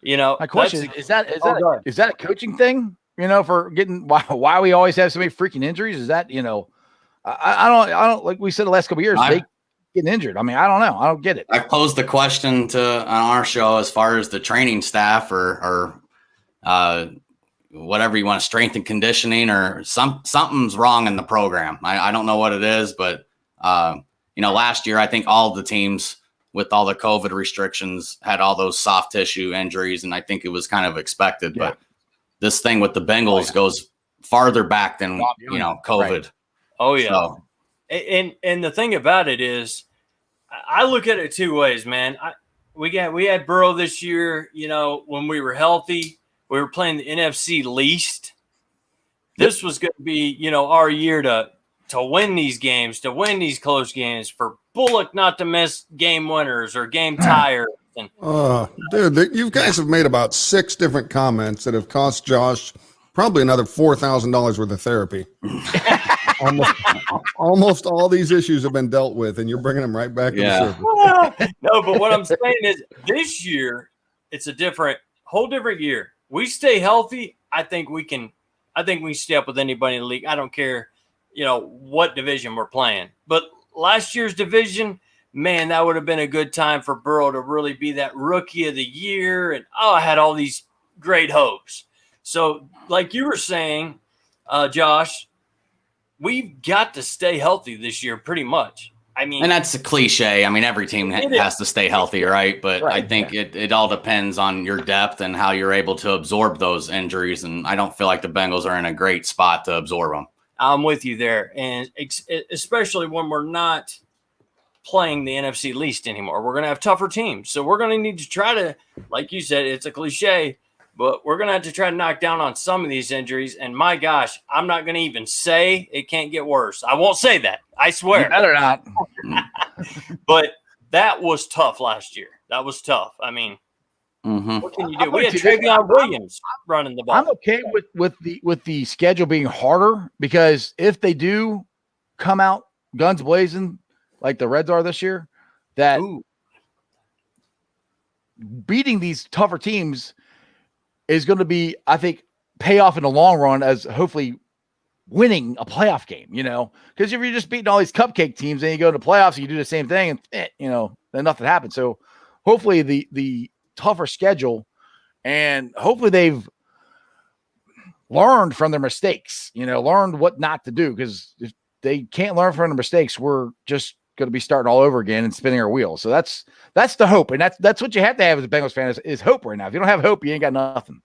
My question is that a coaching thing? For getting why we always have so many freaking injuries? Is that I don't like we said the last couple of years they getting injured. I mean, I don't know. I don't get it. I posed the question on our show as far as the training staff or whatever you want, strength and conditioning, or something's wrong in the program. I don't know what it is, but last year I think all the teams with all the COVID restrictions had all those soft tissue injuries, and I think it was kind of expected. Yeah. But this thing with the Bengals goes farther back than COVID. Right. Oh yeah. So, and the thing about it is, I look at it 2 ways, man. We had Burrow this year. When we were healthy, we were playing the NFC least. This was going to be our year to win these games, to win these close games, for Bullock not to miss game winners or game tires. Dude, you guys have made about 6 different comments that have cost Josh probably another $4,000 worth of therapy. Almost all these issues have been dealt with, and you're bringing them right back to the surface. No, but what I'm saying is this year, it's a whole different year. we stay healthy, I think we can stay up with anybody in the league. I don't care, what division we're playing. But last year's division, man, that would have been a good time for Burrow to really be that rookie of the year. And I had all these great hopes. So like you were saying, Josh, we've got to stay healthy this year pretty much. I mean, and that's a cliche. I mean, every team has to stay healthy, right? But I think it all depends on your depth and how you're able to absorb those injuries. And I don't feel like the Bengals are in a great spot to absorb them. I'm with you there. And especially when we're not playing the NFC least anymore, we're going to have tougher teams. So we're going to need to try to, like you said, it's a cliche, but we're going to have to try to knock down on some of these injuries. And my gosh, I'm not going to even say it can't get worse. I won't say that. I swear. You better not. But that was tough last year. That was tough. I mean, what can you do? We had Travion Williams running the ball. I'm okay with the schedule being harder, because if they do come out guns blazing like the Reds are this year, that beating these tougher teams is going to be, I think, pay off in the long run as hopefully winning a playoff game, because if you're just beating all these cupcake teams and you go to the playoffs, you do the same thing and, then nothing happens. So hopefully the tougher schedule, and hopefully they've learned from their mistakes, learned what not to do, because if they can't learn from their mistakes, we're just going to be starting all over again and spinning our wheels. So that's the hope. And that's what you have to have as a Bengals fan is hope right now. If you don't have hope, you ain't got nothing.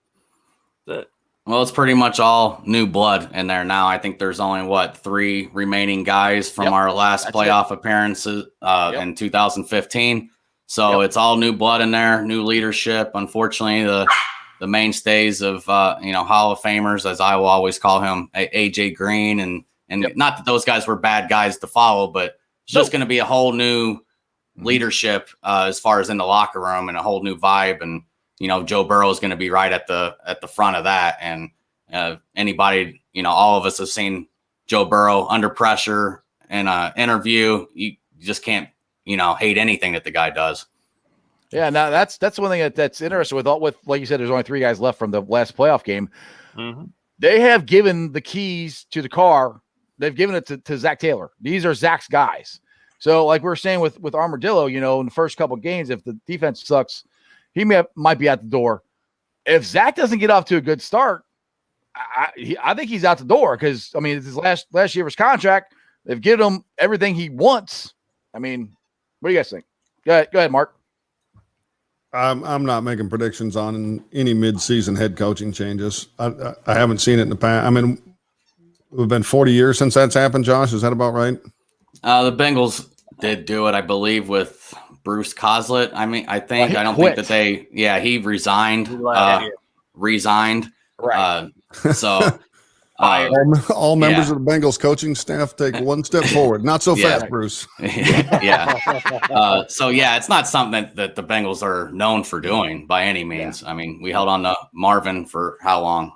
Well, it's pretty much all new blood in there now. I think there's only 3 remaining guys from our last playoff appearances in 2015. So it's all new blood in there, new leadership. Unfortunately, the mainstays of Hall of Famers, as I will always call him, AJ Green, and not that those guys were bad guys to follow, but it's just going to be a whole new leadership as far as in the locker room, and a whole new vibe. And Joe Burrow is going to be right at the front of that. And anybody, all of us have seen Joe Burrow under pressure in an interview. You just can't, hate anything that the guy does. Yeah, now that's one thing that's interesting with like you said, there's only 3 guys left from the last playoff game. They have given the keys to the car. They've given it to Zach Taylor. These are Zach's guys. So like we were saying with Armadillo, in the first couple of games, if the defense sucks, he might be out the door. If Zach doesn't get off to a good start, I think he's out the door, because, it's his last year of his contract. They've given him everything he wants. What do you guys think? Go ahead, Mark. I'm not making predictions on any mid-season head coaching changes. I haven't seen it in the past. It's been 40 years since that's happened, Josh. Is that about right? The Bengals did do it, I believe, with Bruce Coslett. I think that he resigned. Resigned. Right. So all members of the Bengals coaching staff take one step forward. Not so fast, Bruce. So it's not something that the Bengals are known for doing by any means. We held on to Marvin for how long?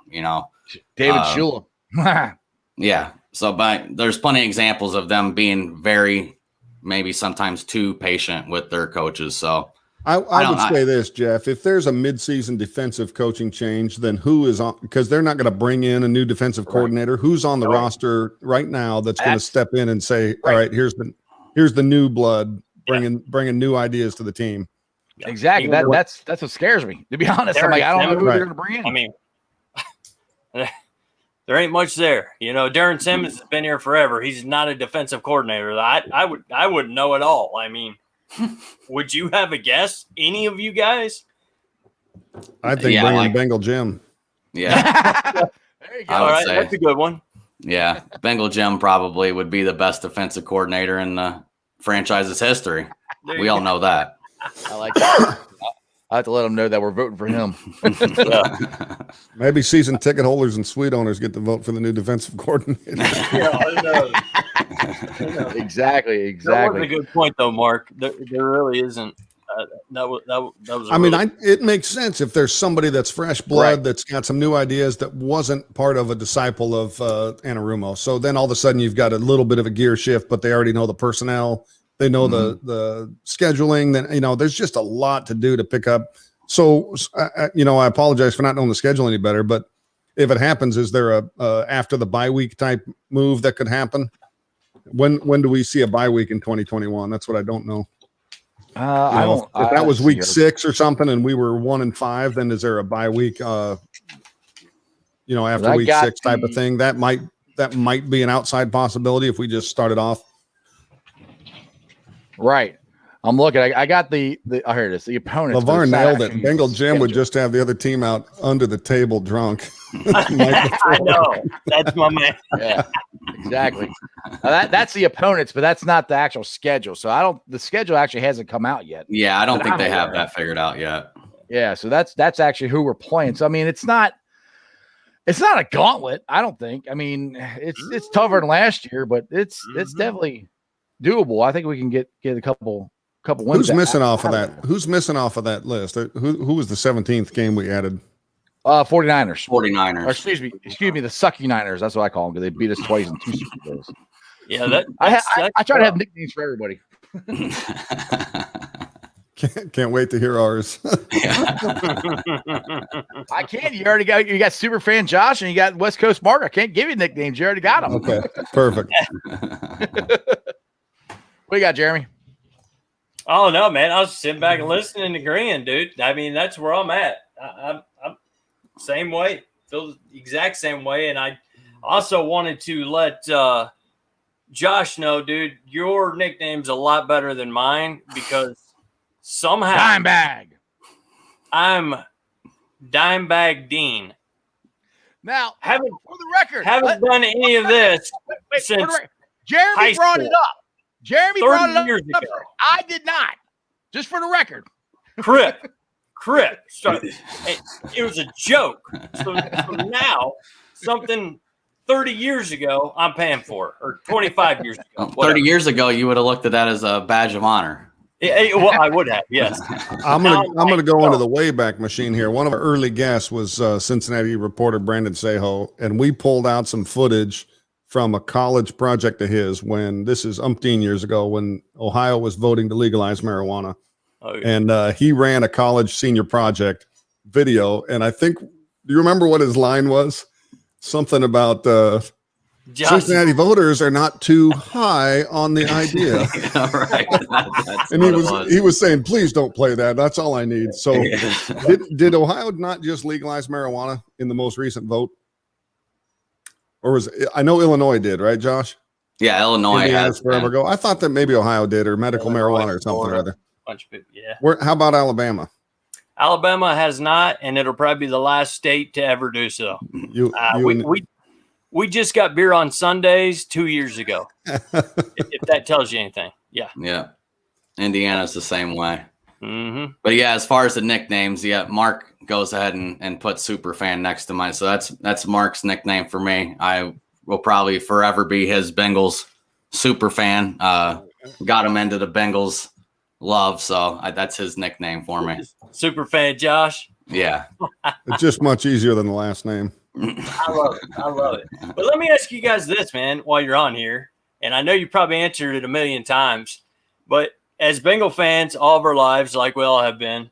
David Shula. So there's plenty of examples of them being very, maybe sometimes too patient with their coaches. So I would say this, Jeff, if there's a midseason defensive coaching change, then who is on, because they're not going to bring in a new defensive coordinator. Who's on the roster right now that's going to step in and say, all right, here's the new blood, bringing new ideas to the team. Exactly. That's what scares me, to be honest. I'm like, I don't know who they're going to bring in. There ain't much there. Darren Simmons has been here forever. He's not a defensive coordinator. I wouldn't know at all. Would you have a guess? Any of you guys? I think bringing Bengal Jim. Yeah. There you go. All right, that's a good one. Yeah. Bengal Jim probably would be the best defensive coordinator in the franchise's history. We all know that. I like that. I have to let them know that we're voting for him. Maybe season ticket holders and suite owners get to vote for the new defensive coordinator. I know. Exactly. That was a good point, though, Mark. There really isn't. That was. It makes sense if there's somebody that's fresh blood that's got some new ideas that wasn't part of a disciple of Anarumo. So then all of a sudden you've got a little bit of a gear shift, but they already know the personnel. They know the scheduling. Then there's just a lot to do to pick up So, I apologize for not knowing the schedule any better, but if it happens, is there a after the bye week type move that could happen? When do we see a bye week in 2021? That's what I don't know. I don't. If that was week 6 or something, and we were 1-5, then is there a bye week? After week 6 type of thing. That might be an outside possibility if we just started off. Right. I'm looking. I got the. Oh, here it is. The opponent. LeVar nailed it. Bengal Jim would just have the other team out under the table drunk. I know. That's my man. Yeah, exactly. That's the opponents, but that's not the actual schedule. So the schedule actually hasn't come out yet. Yeah, I don't think they have that figured out yet. Yeah, so that's actually who we're playing. So I mean, it's not a gauntlet, I don't think. I mean, it's tougher than last year, but it's definitely doable. I think we can get a couple wins. Who's missing off of that? Who's missing off of that list? Who was the 17th game we added? 49ers. 49ers. Or excuse me, the Sucky Niners. That's what I call them because they beat us twice in 2 Super Bowls. Yeah, I try to have nicknames for everybody. Can't wait to hear ours. I can't. You got Superfan Josh and you got West Coast Mark. I can't give you nicknames. You already got them. Okay, perfect. What you got, Jeremy? Oh no, man! I was sitting back and listening and agreeing, dude. I mean, that's where I'm at. I'm same way, feel the exact same way. And I also wanted to let Josh know, dude, your nickname's a lot better than mine because somehow Dimebag. I'm Dimebag Dean. Now, for the record, haven't done any of this since Jeremy brought it up. Jeremy brought it up. Years ago. I did not. Just for the record. Crip. So it was a joke. So now, something 30 years ago, I'm paying for, or 25 years ago. 30 years ago, you would have looked at that as a badge of honor. Well, I would have, yes. I'm gonna go into the Wayback Machine here. One of our early guests was Cincinnati reporter Brandon Seho, and we pulled out some footage from a college project of his when this is umpteen years ago when Ohio was voting to legalize marijuana. Oh, yeah. And he ran a college senior project video. And I think, do you remember what his line was? Something about Cincinnati voters are not too high on the idea. Right. And he was saying, please don't play that. That's all I need. So did Ohio not just legalize marijuana in the most recent vote? Or I know Illinois did, right, Josh? Yeah, Illinois has forever ago. I thought that maybe Ohio did, or medical marijuana or something or other. Bunch of people, yeah. How about Alabama? Alabama has not, and it'll probably be the last state to ever do so. We just got beer on Sundays 2 years ago. if that tells you anything, yeah. Yeah, Indiana's the same way. Mm-hmm. But yeah, as far as the nicknames, yeah, Mark goes ahead and put Superfan next to mine. So that's Mark's nickname for me. I will probably forever be his Bengals Superfan. Got him into the Bengals love, so that's his nickname for me. Superfan Josh. Yeah. It's just much easier than the last name. I love it. But let me ask you guys this, man, while you're on here. And I know you probably answered it a million times, but as Bengal fans all of our lives, like we all have been,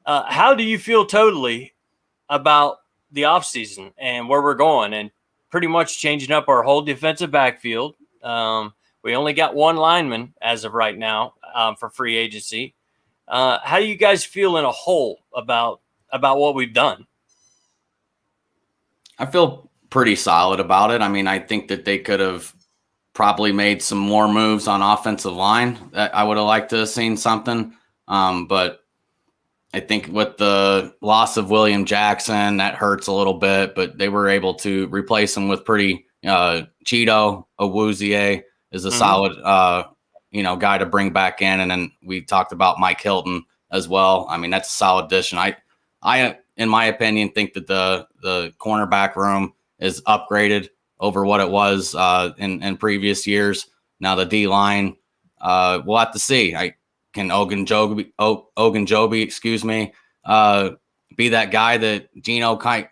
how do you feel totally about the offseason and where we're going and pretty much changing up our whole defensive backfield? We only got one lineman as of right now for free agency. How do you guys feel in a whole about what we've done? I feel pretty solid about it. I mean, I think that they could have probably made some more moves on offensive line. That I would have liked to have seen something. But I think with the loss of William Jackson, that hurts a little bit, but they were able to replace him with pretty Cheeto Awuzie is a solid, guy to bring back in. And then we talked about Mike Hilton as well. I mean, that's a solid addition. I, in my opinion, think that the cornerback room is upgraded over what it was in previous years. Now the D line, we'll have to see. Can Ogunjobi, be that guy that Geno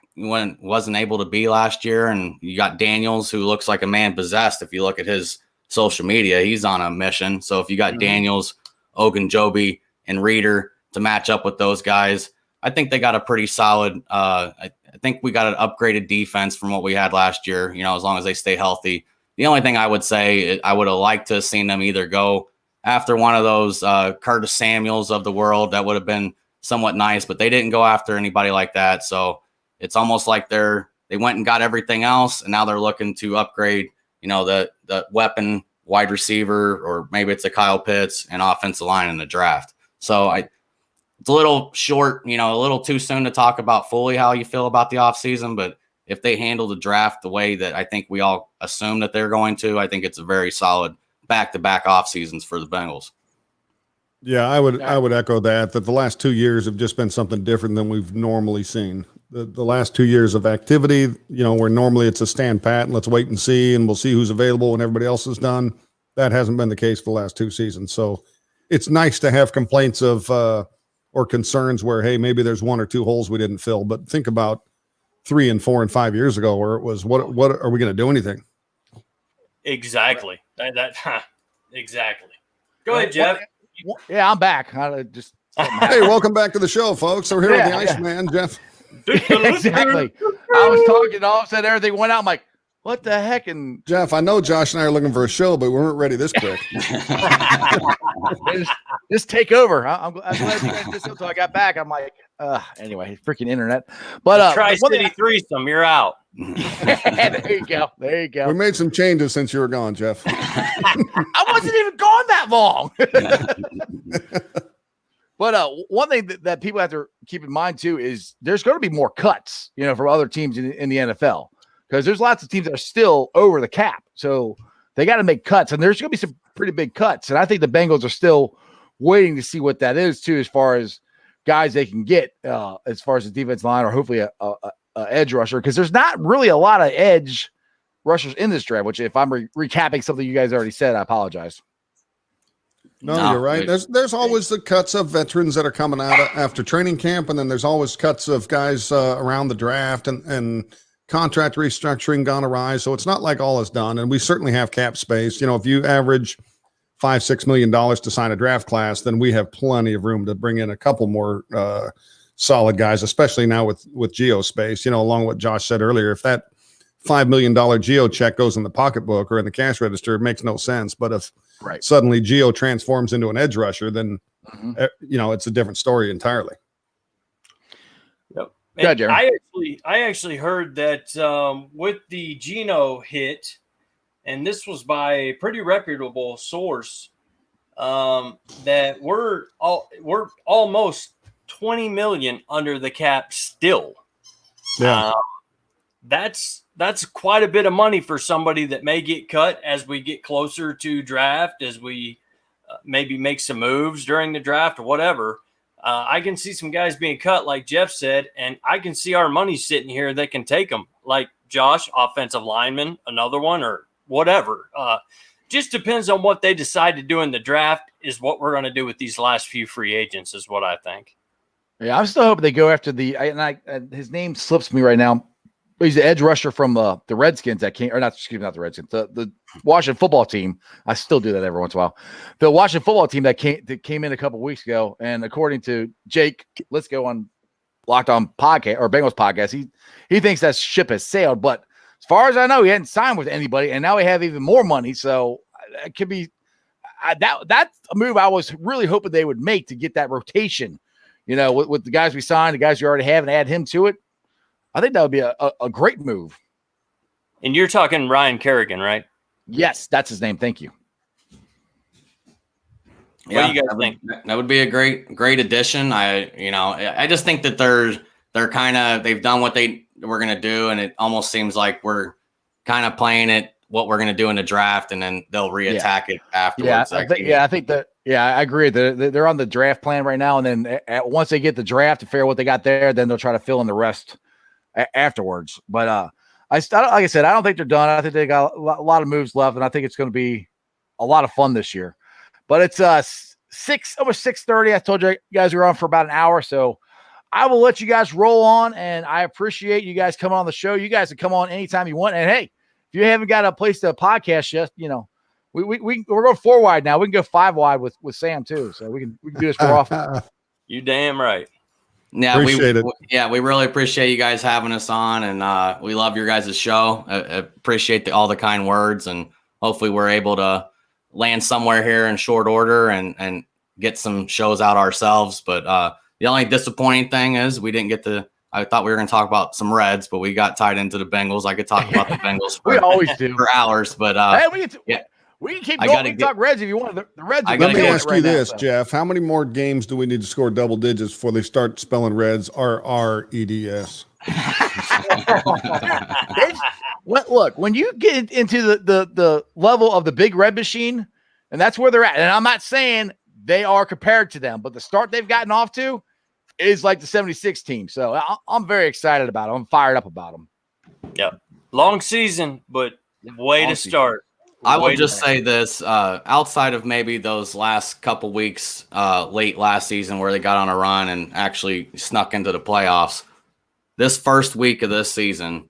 wasn't able to be last year? And you got Daniels, who looks like a man possessed. If you look at his social media, he's on a mission. So if you got Daniels, Ogunjobi, and Reeder to match up with those guys, I think they got a pretty solid. I think we got an upgraded defense from what we had last year. As long as they stay healthy. The only thing I would say, I would have liked to have seen them either go after one of those Curtis Samuels of the world. That would have been somewhat nice, but they didn't go after anybody like that. So it's almost like they went and got everything else, and now they're looking to upgrade, the weapon wide receiver, or maybe it's a Kyle Pitts and offensive line in the draft. So it's a little short, a little too soon to talk about fully how you feel about the offseason, but if they handle the draft the way that I think we all assume that they're going to, I think it's a very solid back-to-back off seasons for the Bengals. Yeah, I would echo that the last 2 years have just been something different than we've normally seen. The last 2 years of activity, where normally it's a stand pat and let's wait and see, and we'll see who's available when everybody else is done. That hasn't been the case for the last 2 seasons. So it's nice to have complaints of or concerns where, hey, maybe there's 1 or 2 holes we didn't fill. But think about 3 and 4 and 5 years ago, where it was, what are we going to do anything? Exactly. Exactly. Go ahead, Jeff. Yeah, I'm back. Hey, welcome back to the show, folks. We're here with the Iceman, Jeff. Exactly. I was talking, all of a sudden everything went out. I'm like, what the heck? And Jeff, I know Josh and I are looking for a show, but we weren't ready this quick. just take over. I'm glad you guys did this until I got back. I'm like, anyway, freaking internet. But Tri-City threesome, you're out. There you go. There you go. We made some changes since you were gone, Jeff. I wasn't even gone that long. But one thing that people have to keep in mind too is there's going to be more cuts, from other teams in the NFL, because there's lots of teams that are still over the cap. So they got to make cuts, and there's going to be some pretty big cuts. And I think the Bengals are still waiting to see what that is too, as far as guys they can get, as far as the defense line, or hopefully a edge rusher, because there's not really a lot of edge rushers in this draft. Which, if I'm recapping something you guys already said, I apologize. No, you're right. There's always the cuts of veterans that are coming out after training camp, and then there's always cuts of guys around the draft and contract restructuring gone awry. So it's not like all is done, and we certainly have cap space. If you average $5-6 million to sign a draft class, then we have plenty of room to bring in a couple more solid guys, especially now with geo space. Along with what Josh said earlier, if that $5 million geo check goes in the pocketbook or in the cash register, it makes no sense. But if suddenly geo transforms into an edge rusher, then it's a different story entirely. Yep. Yeah, I actually heard that with the Geno hit, and this was by a pretty reputable source, that we're almost 20 million under the cap still. Yeah. That's quite a bit of money for somebody that may get cut as we get closer to draft, as we maybe make some moves during the draft or whatever. I can see some guys being cut, like Jeff said, and I can see our money sitting here that can take them, like Josh, offensive lineman, another one, or whatever. Just depends on what they decide to do in the draft is what we're going to do with these last few free agents, is what I think. Yeah, I'm still hoping they go after his name slips me right now. He's the edge rusher from the Redskins that came, or not the Redskins, the Washington football team. I still do that every once in a while. The Washington football team that came in a couple of weeks ago, and according to Jake, let's go on Locked On podcast or Bengals podcast, he thinks that ship has sailed. But as far as I know, he hadn't signed with anybody, and now we have even more money. So it could be that's a move I was really hoping they would make to get that rotation. With the guys we signed, the guys you already have, and add him to it. I think that would be a great move. And you're talking Ryan Kerrigan, right? Yes, that's his name. Thank you. What do you guys think? That would be a great addition. I just think that they've done what they were going to do, and it almost seems like we're kind of playing it what we're going to do in the draft, and then they'll reattack it afterwards. I think that. Yeah, I agree. They're on the draft plan right now, and then once they get the draft to figure out what they got there, then they'll try to fill in the rest afterwards. But like I said, I don't think they're done. I think they got a lot of moves left, and I think it's going to be a lot of fun this year. But it's almost 6:30. I told you guys we were on for about an hour, so I will let you guys roll on, and I appreciate you guys coming on the show. You guys can come on anytime you want. And hey, if you haven't got a place to podcast yet, we're going 4 wide now. We can go 5 wide with Sam too, so we can do this more often. You damn right. Yeah, appreciate it. We really appreciate you guys having us on, and we love your guys' show. I appreciate all the kind words, and hopefully we're able to land somewhere here in short order and get some shows out ourselves. But the only disappointing thing is we didn't get to. I thought we were going to talk about some Reds, but we got tied into the Bengals. I could talk about the Bengals we always do for hours, but hey, we can keep going. We can talk Reds if you want. The Reds. Let me ask you this, Jeff. How many more games do we need to score double digits before they start spelling Reds R-R-E-D-S? Look, when you get into the level of the big red machine, and that's where they're at, and I'm not saying they are compared to them, but the start they've gotten off to is like the 76 team. So I'm very excited about them. I'm fired up about them. Yep. Long season, but way to start. I would just say this, outside of maybe those last couple weeks late last season where they got on a run and actually snuck into the playoffs, this first week of this season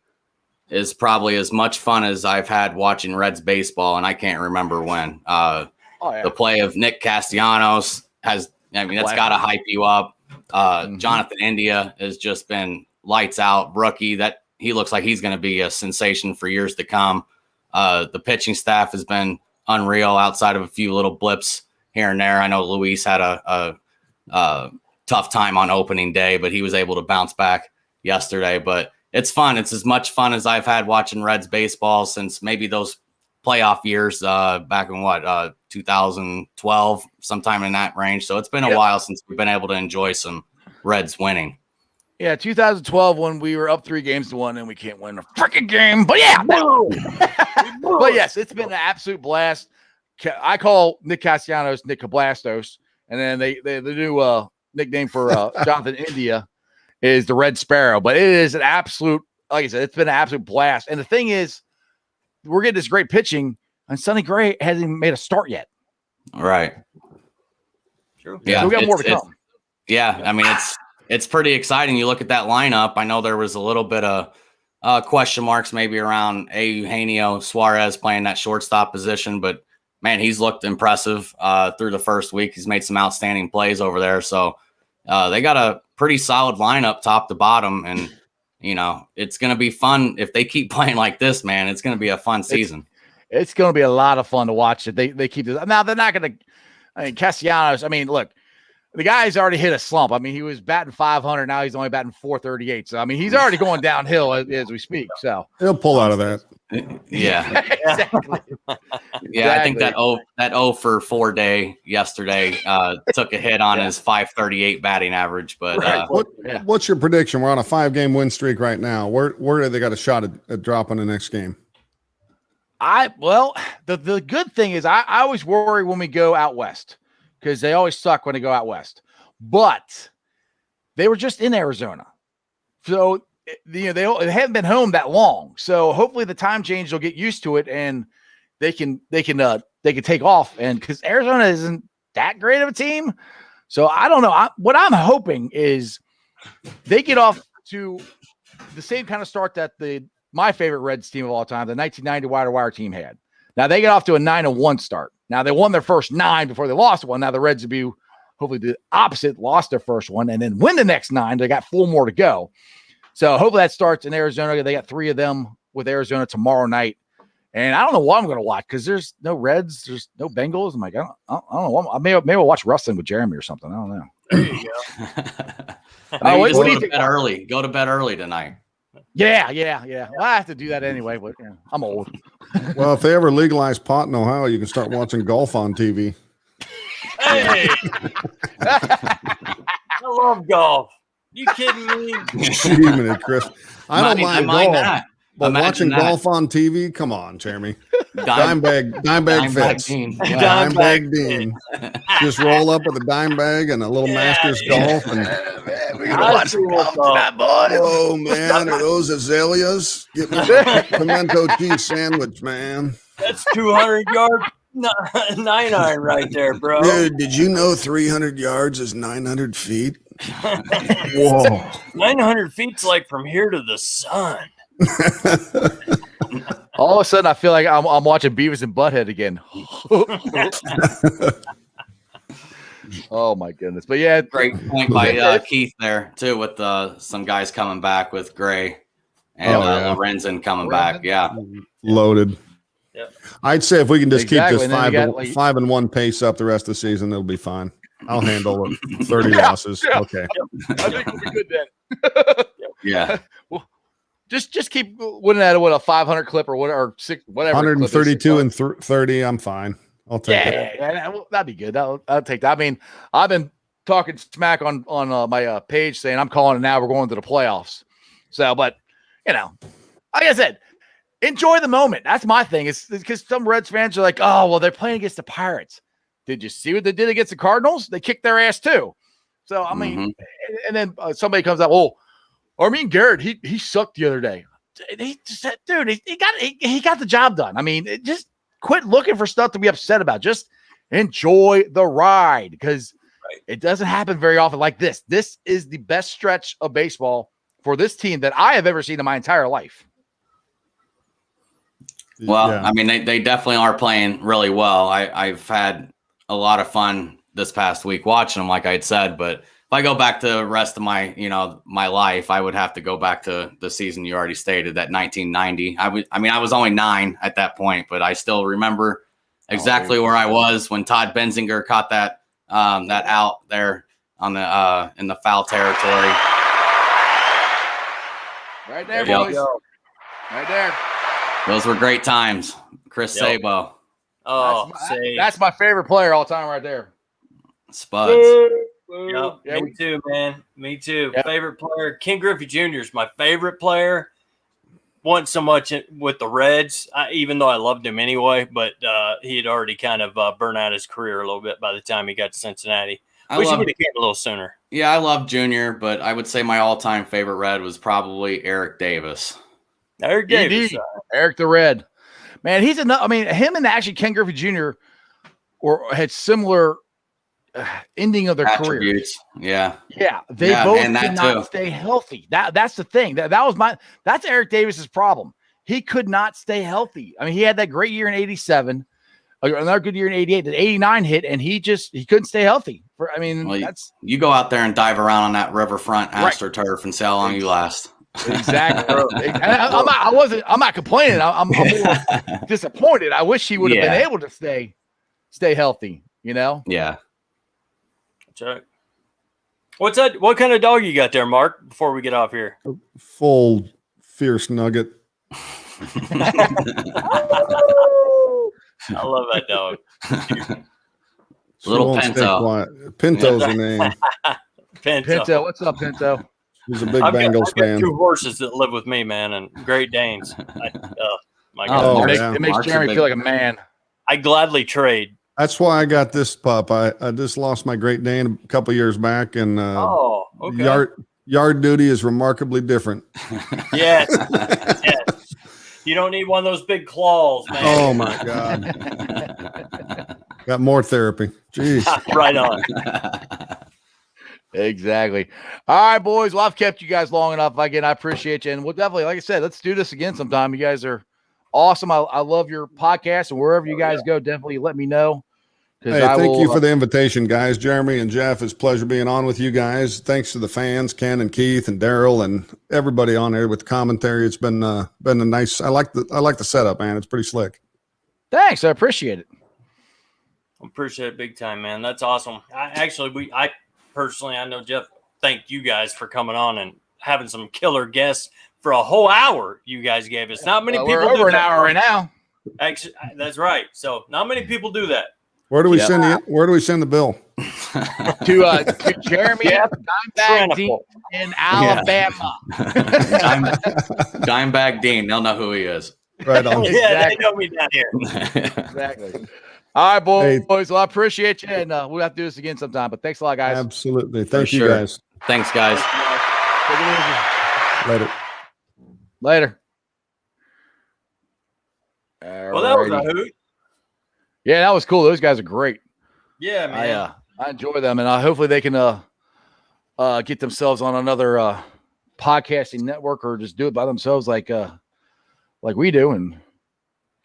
is probably as much fun as I've had watching Reds baseball, and I can't remember when. The play of Nick Castellanos that's got to hype you up. Jonathan India has just been lights out. Rookie, that he looks like he's going to be a sensation for years to come. The pitching staff has been unreal outside of a few little blips here and there. I know Luis had a tough time on opening day, but he was able to bounce back yesterday. But it's fun. It's as much fun as I've had watching Reds baseball since maybe those playoff years back in 2012, sometime in that range. So it's been a while since we've been able to enjoy some Reds winning. Yeah, 2012 when we were up 3-1 and we can't win a freaking game. But yeah, but yes, it's been an absolute blast. I call Nick Castellanos Nick Cablastos, and then the new nickname for Jonathan India is the Red Sparrow. But it is an absolute, like I said, it's been an absolute blast. And the thing is, we're getting this great pitching, and Sonny Gray hasn't even made a start yet. Right. True. Yeah, so we got more to come. Yeah, I mean it's pretty exciting. You look at that lineup. I know there was a little bit of question marks maybe around Eugenio Suarez playing that shortstop position, but man, he's looked impressive through the first week. He's made some outstanding plays over there. So they got a pretty solid lineup top to bottom, and it's going to be fun if they keep playing like this, man. It's going to be a fun season. It's going to be a lot of fun to watch it. They keep this. Now they're not going to. I mean, Castellanos. I mean, look. The guy's already hit a slump. I mean, he was batting 500. Now he's only batting 438. So, I mean, he's already going downhill as we speak. So he'll pull out of that. Yeah. Exactly. Yeah, I think that 0 for 4 day yesterday took a hit on his 538 batting average. But what's your prediction? We're on a 5-game win streak right now. Where do they got a shot at dropping the next game? The good thing is I always worry when we go out west, because they always suck when they go out west. But they were just in Arizona. So, they haven't been home that long. So hopefully the time change will get used to it, and they can take off. And because Arizona isn't that great of a team. So I don't know. What I'm hoping is they get off to the same kind of start that my favorite Reds team of all time, the 1990 wire-to-wire team had. Now they get off to a 9-1 start. Now they won their first 9 before they lost one. Now the Reds will be hopefully the opposite, lost their first one and then win the next 9. They got 4 more to go. So hopefully that starts in Arizona. They got 3 of them with Arizona tomorrow night. And I don't know what I'm going to watch because there's no Reds, there's no Bengals. I'm like, I don't know. Maybe I'll watch wrestling with Jeremy or something. I don't know. There you go. What do you think? Go to bed early tonight. Yeah. Well, I have to do that anyway, but I'm old. Well, if they ever legalize pot in Ohio, you can start watching golf on TV. Hey, I love golf. You kidding me? Jiminy Chris. I don't mind golf, that. but watching golf on TV, come on, Jeremy. Dimebag fits. Dimebag Dean. Just roll up with a dime bag and a little Masters golf, and we're gonna watch some golf tonight, boys. Oh man, are those azaleas? Get me a pimento cheese sandwich, man. That's 200-yard 9-iron right there, bro. Dude, did you know 300 yards is 900 feet? Whoa. 900 feet's like from here to the sun. All of a sudden, I feel like I'm watching Beavis and Butthead again. Oh my goodness. But yeah, great point by Keith there too, with some guys coming back with Gray and Lorenzen coming back. Yeah, loaded. Yep. I'd say if we can just keep this And 5-1 pace up the rest of the season, it'll be fine. I'll handle it. 30 losses. Yeah. Okay. I think we'll be good then. yeah. Well, just keep winning at a 500 clip or whatever, whatever. 132 and 30. I'm fine. I'll take it. Yeah, that'd be good. I'll take that. I mean, I've been talking smack on my page saying I'm calling it now. We're going to the playoffs. So, but like I said, enjoy the moment. That's my thing. It's because some Reds fans are like, oh, well, they're playing against the Pirates. Did you see what they did against the Cardinals? They kicked their ass too. So, I mean, and then somebody comes out, well, Armin Garrett, he sucked the other day. He just said, dude, he got the job done. I mean, just quit looking for stuff to be upset about. Just enjoy the ride because it doesn't happen very often like this. This is the best stretch of baseball for this team that I have ever seen in my entire life. Well, I mean, they definitely are playing really well. I've had a lot of fun this past week watching them, like I had said. But if I go back to the rest of my, my life, I would have to go back to the season you already stated, that 1990. I was only 9 at that point, but I still remember exactly where I was when Todd Benzinger caught that out there on the in the foul territory. Right there, boys. Right there. Those were great times. Chris Sabo. Oh, that's my favorite player all time right there. Spuds. Yep, me too, man. Me too. Yep. Favorite player. Ken Griffey Jr. is my favorite player. Wasn't so much with the Reds, even though I loved him anyway, but he had already kind of burned out his career a little bit by the time he got to Cincinnati. Wish he would have came a little sooner. Yeah, I love Junior, but I would say my all-time favorite Red was probably Eric Davis. Eric Davis. Eric the Red. Man, he's enough. I mean, him and actually Ken Griffey Jr. Had similar ending of their careers. Yeah. Yeah. They both could not stay healthy. That's the thing. That's Eric Davis's problem. He could not stay healthy. I mean, he had that great year in 87, another good year in 88, the 89 hit, and he couldn't stay healthy. You go out there and dive around on that riverfront AstroTurf and see how long you last. Exactly. I'm not complaining. I'm more disappointed. I wish he would have been able to stay healthy, Yeah. Check. What's that? What kind of dog you got there, Mark, before we get off here? Full fierce nugget. I love that dog. Little Pinto. Pinto's the name. Pinto. What's up, Pinto? He's a big Bengals fan. I've got 2 horses that live with me, man, and Great Danes. My God. Oh, it makes Jeremy feel like a man. I gladly trade. That's why I got this pup. I just lost my Great Dane a couple years back, and yard duty is remarkably different. Yes. Yes. You don't need one of those big claws, man. Oh my God. Got more therapy. Jeez. Right on. Exactly. All right, boys. Well, I've kept you guys long enough. Again, I appreciate you. And we'll definitely, like I said, let's do this again sometime. You guys are awesome. I love your podcast, and wherever you guys go, definitely let me know. Hey, thank you for the invitation, guys. Jeremy and Jeff, it's a pleasure being on with you guys. Thanks to the fans, Ken and Keith and Daryl and everybody on there with commentary. It's been a nice. I like the setup, man. It's pretty slick. Thanks. I appreciate it. I appreciate it big time, man. That's awesome. I personally, I know Jeff, thank you guys for coming on and having some killer guests for a whole hour you guys gave us. Not many people we're over an hour right now. Actually, that's right. So not many people do that. Where do we send the bill? to Jeremy Dimebag Dean in Alabama. Dimebag Dean. They'll know who he is. Right on. Yeah, they know me down here. Exactly. All right, boys. Well, I appreciate you, and we'll have to do this again sometime. But thanks a lot, guys. Absolutely. Thank you, guys. Thanks, guys. Later. Well, that was a hoot. Yeah, that was cool. Those guys are great. Yeah, man. I enjoy them, and hopefully they can get themselves on another podcasting network or just do it by themselves like we do and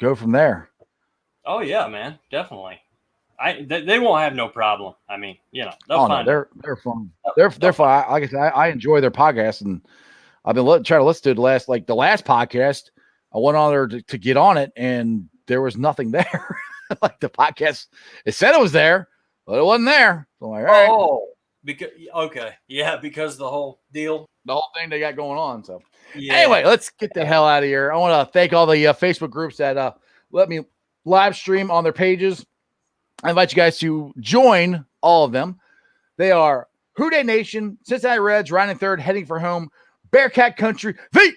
go from there. Oh, yeah, man. Definitely. They won't have no problem. I mean, they'll find they're fun. They're fun. Like I said, I enjoy their podcast, and I've been trying to listen to the last podcast. I went on there to get on it, and there was nothing there. Like the podcast, it said it was there, but it wasn't there. So I'm like, all right. Because the whole deal, the whole thing they got going on. So anyway, let's get the hell out of here. I want to thank all the Facebook groups that let me live stream on their pages. I invite you guys to join all of them. They are Who Dey Nation, Cincinnati Reds, riding third, heading for home, Bearcat Country, the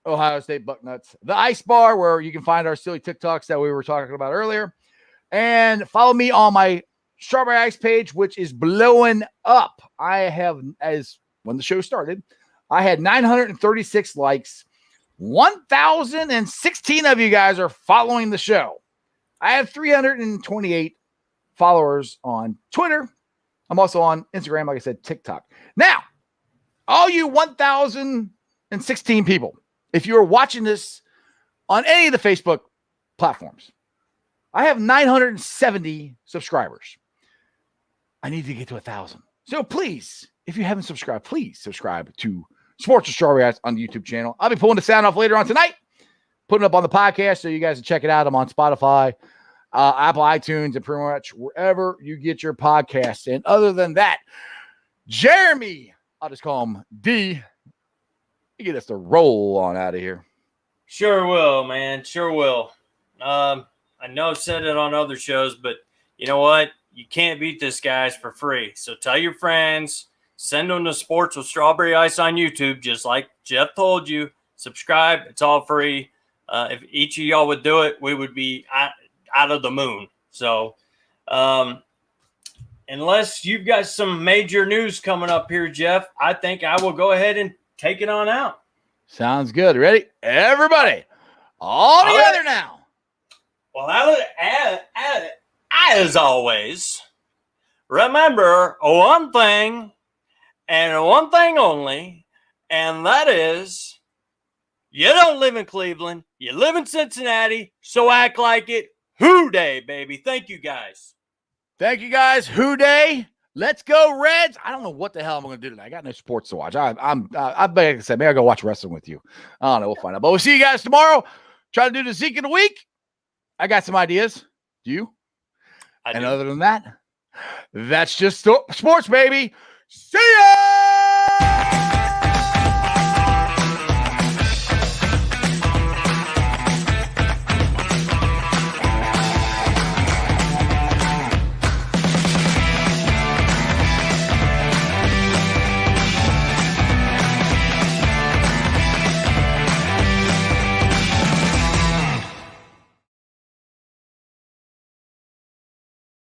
Ohio State Bucknuts, the Ice Bar, where you can find our silly TikToks that we were talking about earlier. And follow me on my Strawberry Ice page, which is blowing up. I have, as when the show started, I had 936 likes. 1,016 of you guys are following the show. I have 328 followers on Twitter. I'm also on Instagram, like I said, TikTok. Now, all you 1,016 people, if you're watching this on any of the Facebook platforms, I have 970 subscribers. I need to get to 1,000. So please, if you haven't subscribed, please subscribe to Sports with Strawberry Ice on the YouTube channel. I'll be pulling the sound off later on tonight, putting it up on the podcast so you guys can check it out. I'm on Spotify, Apple iTunes, and pretty much wherever you get your podcasts. And other than that, Jeremy, I'll just call him D, you get us to roll on out of here. Sure will, man. Sure will. I know I've said it on other shows, but you know what? You can't beat this, guys, for free. So tell your friends, send them to Sports with Strawberry Ice on YouTube, just like Jeff told you. Subscribe. It's all free. If each of y'all would do it, we would be out of the moon. So unless you've got some major news coming up here, Jeff, I think I will go ahead and take it on out. Sounds good. Ready? Everybody, all together now. Well, as always, remember one thing and one thing only, and that is you don't live in Cleveland, you live in Cincinnati, so act like it. Who Dey, baby. Thank you, guys. Thank you, guys. Who Dey. Let's go, Reds. I don't know what the hell I'm going to do tonight. I got no sports to watch. Like I said, maybe I'll go watch wrestling with you. I don't know. We'll find out. But we'll see you guys tomorrow. Try to do the Zeke of the week. I got some ideas. Do you? And other than that, that's just sports, baby. See ya!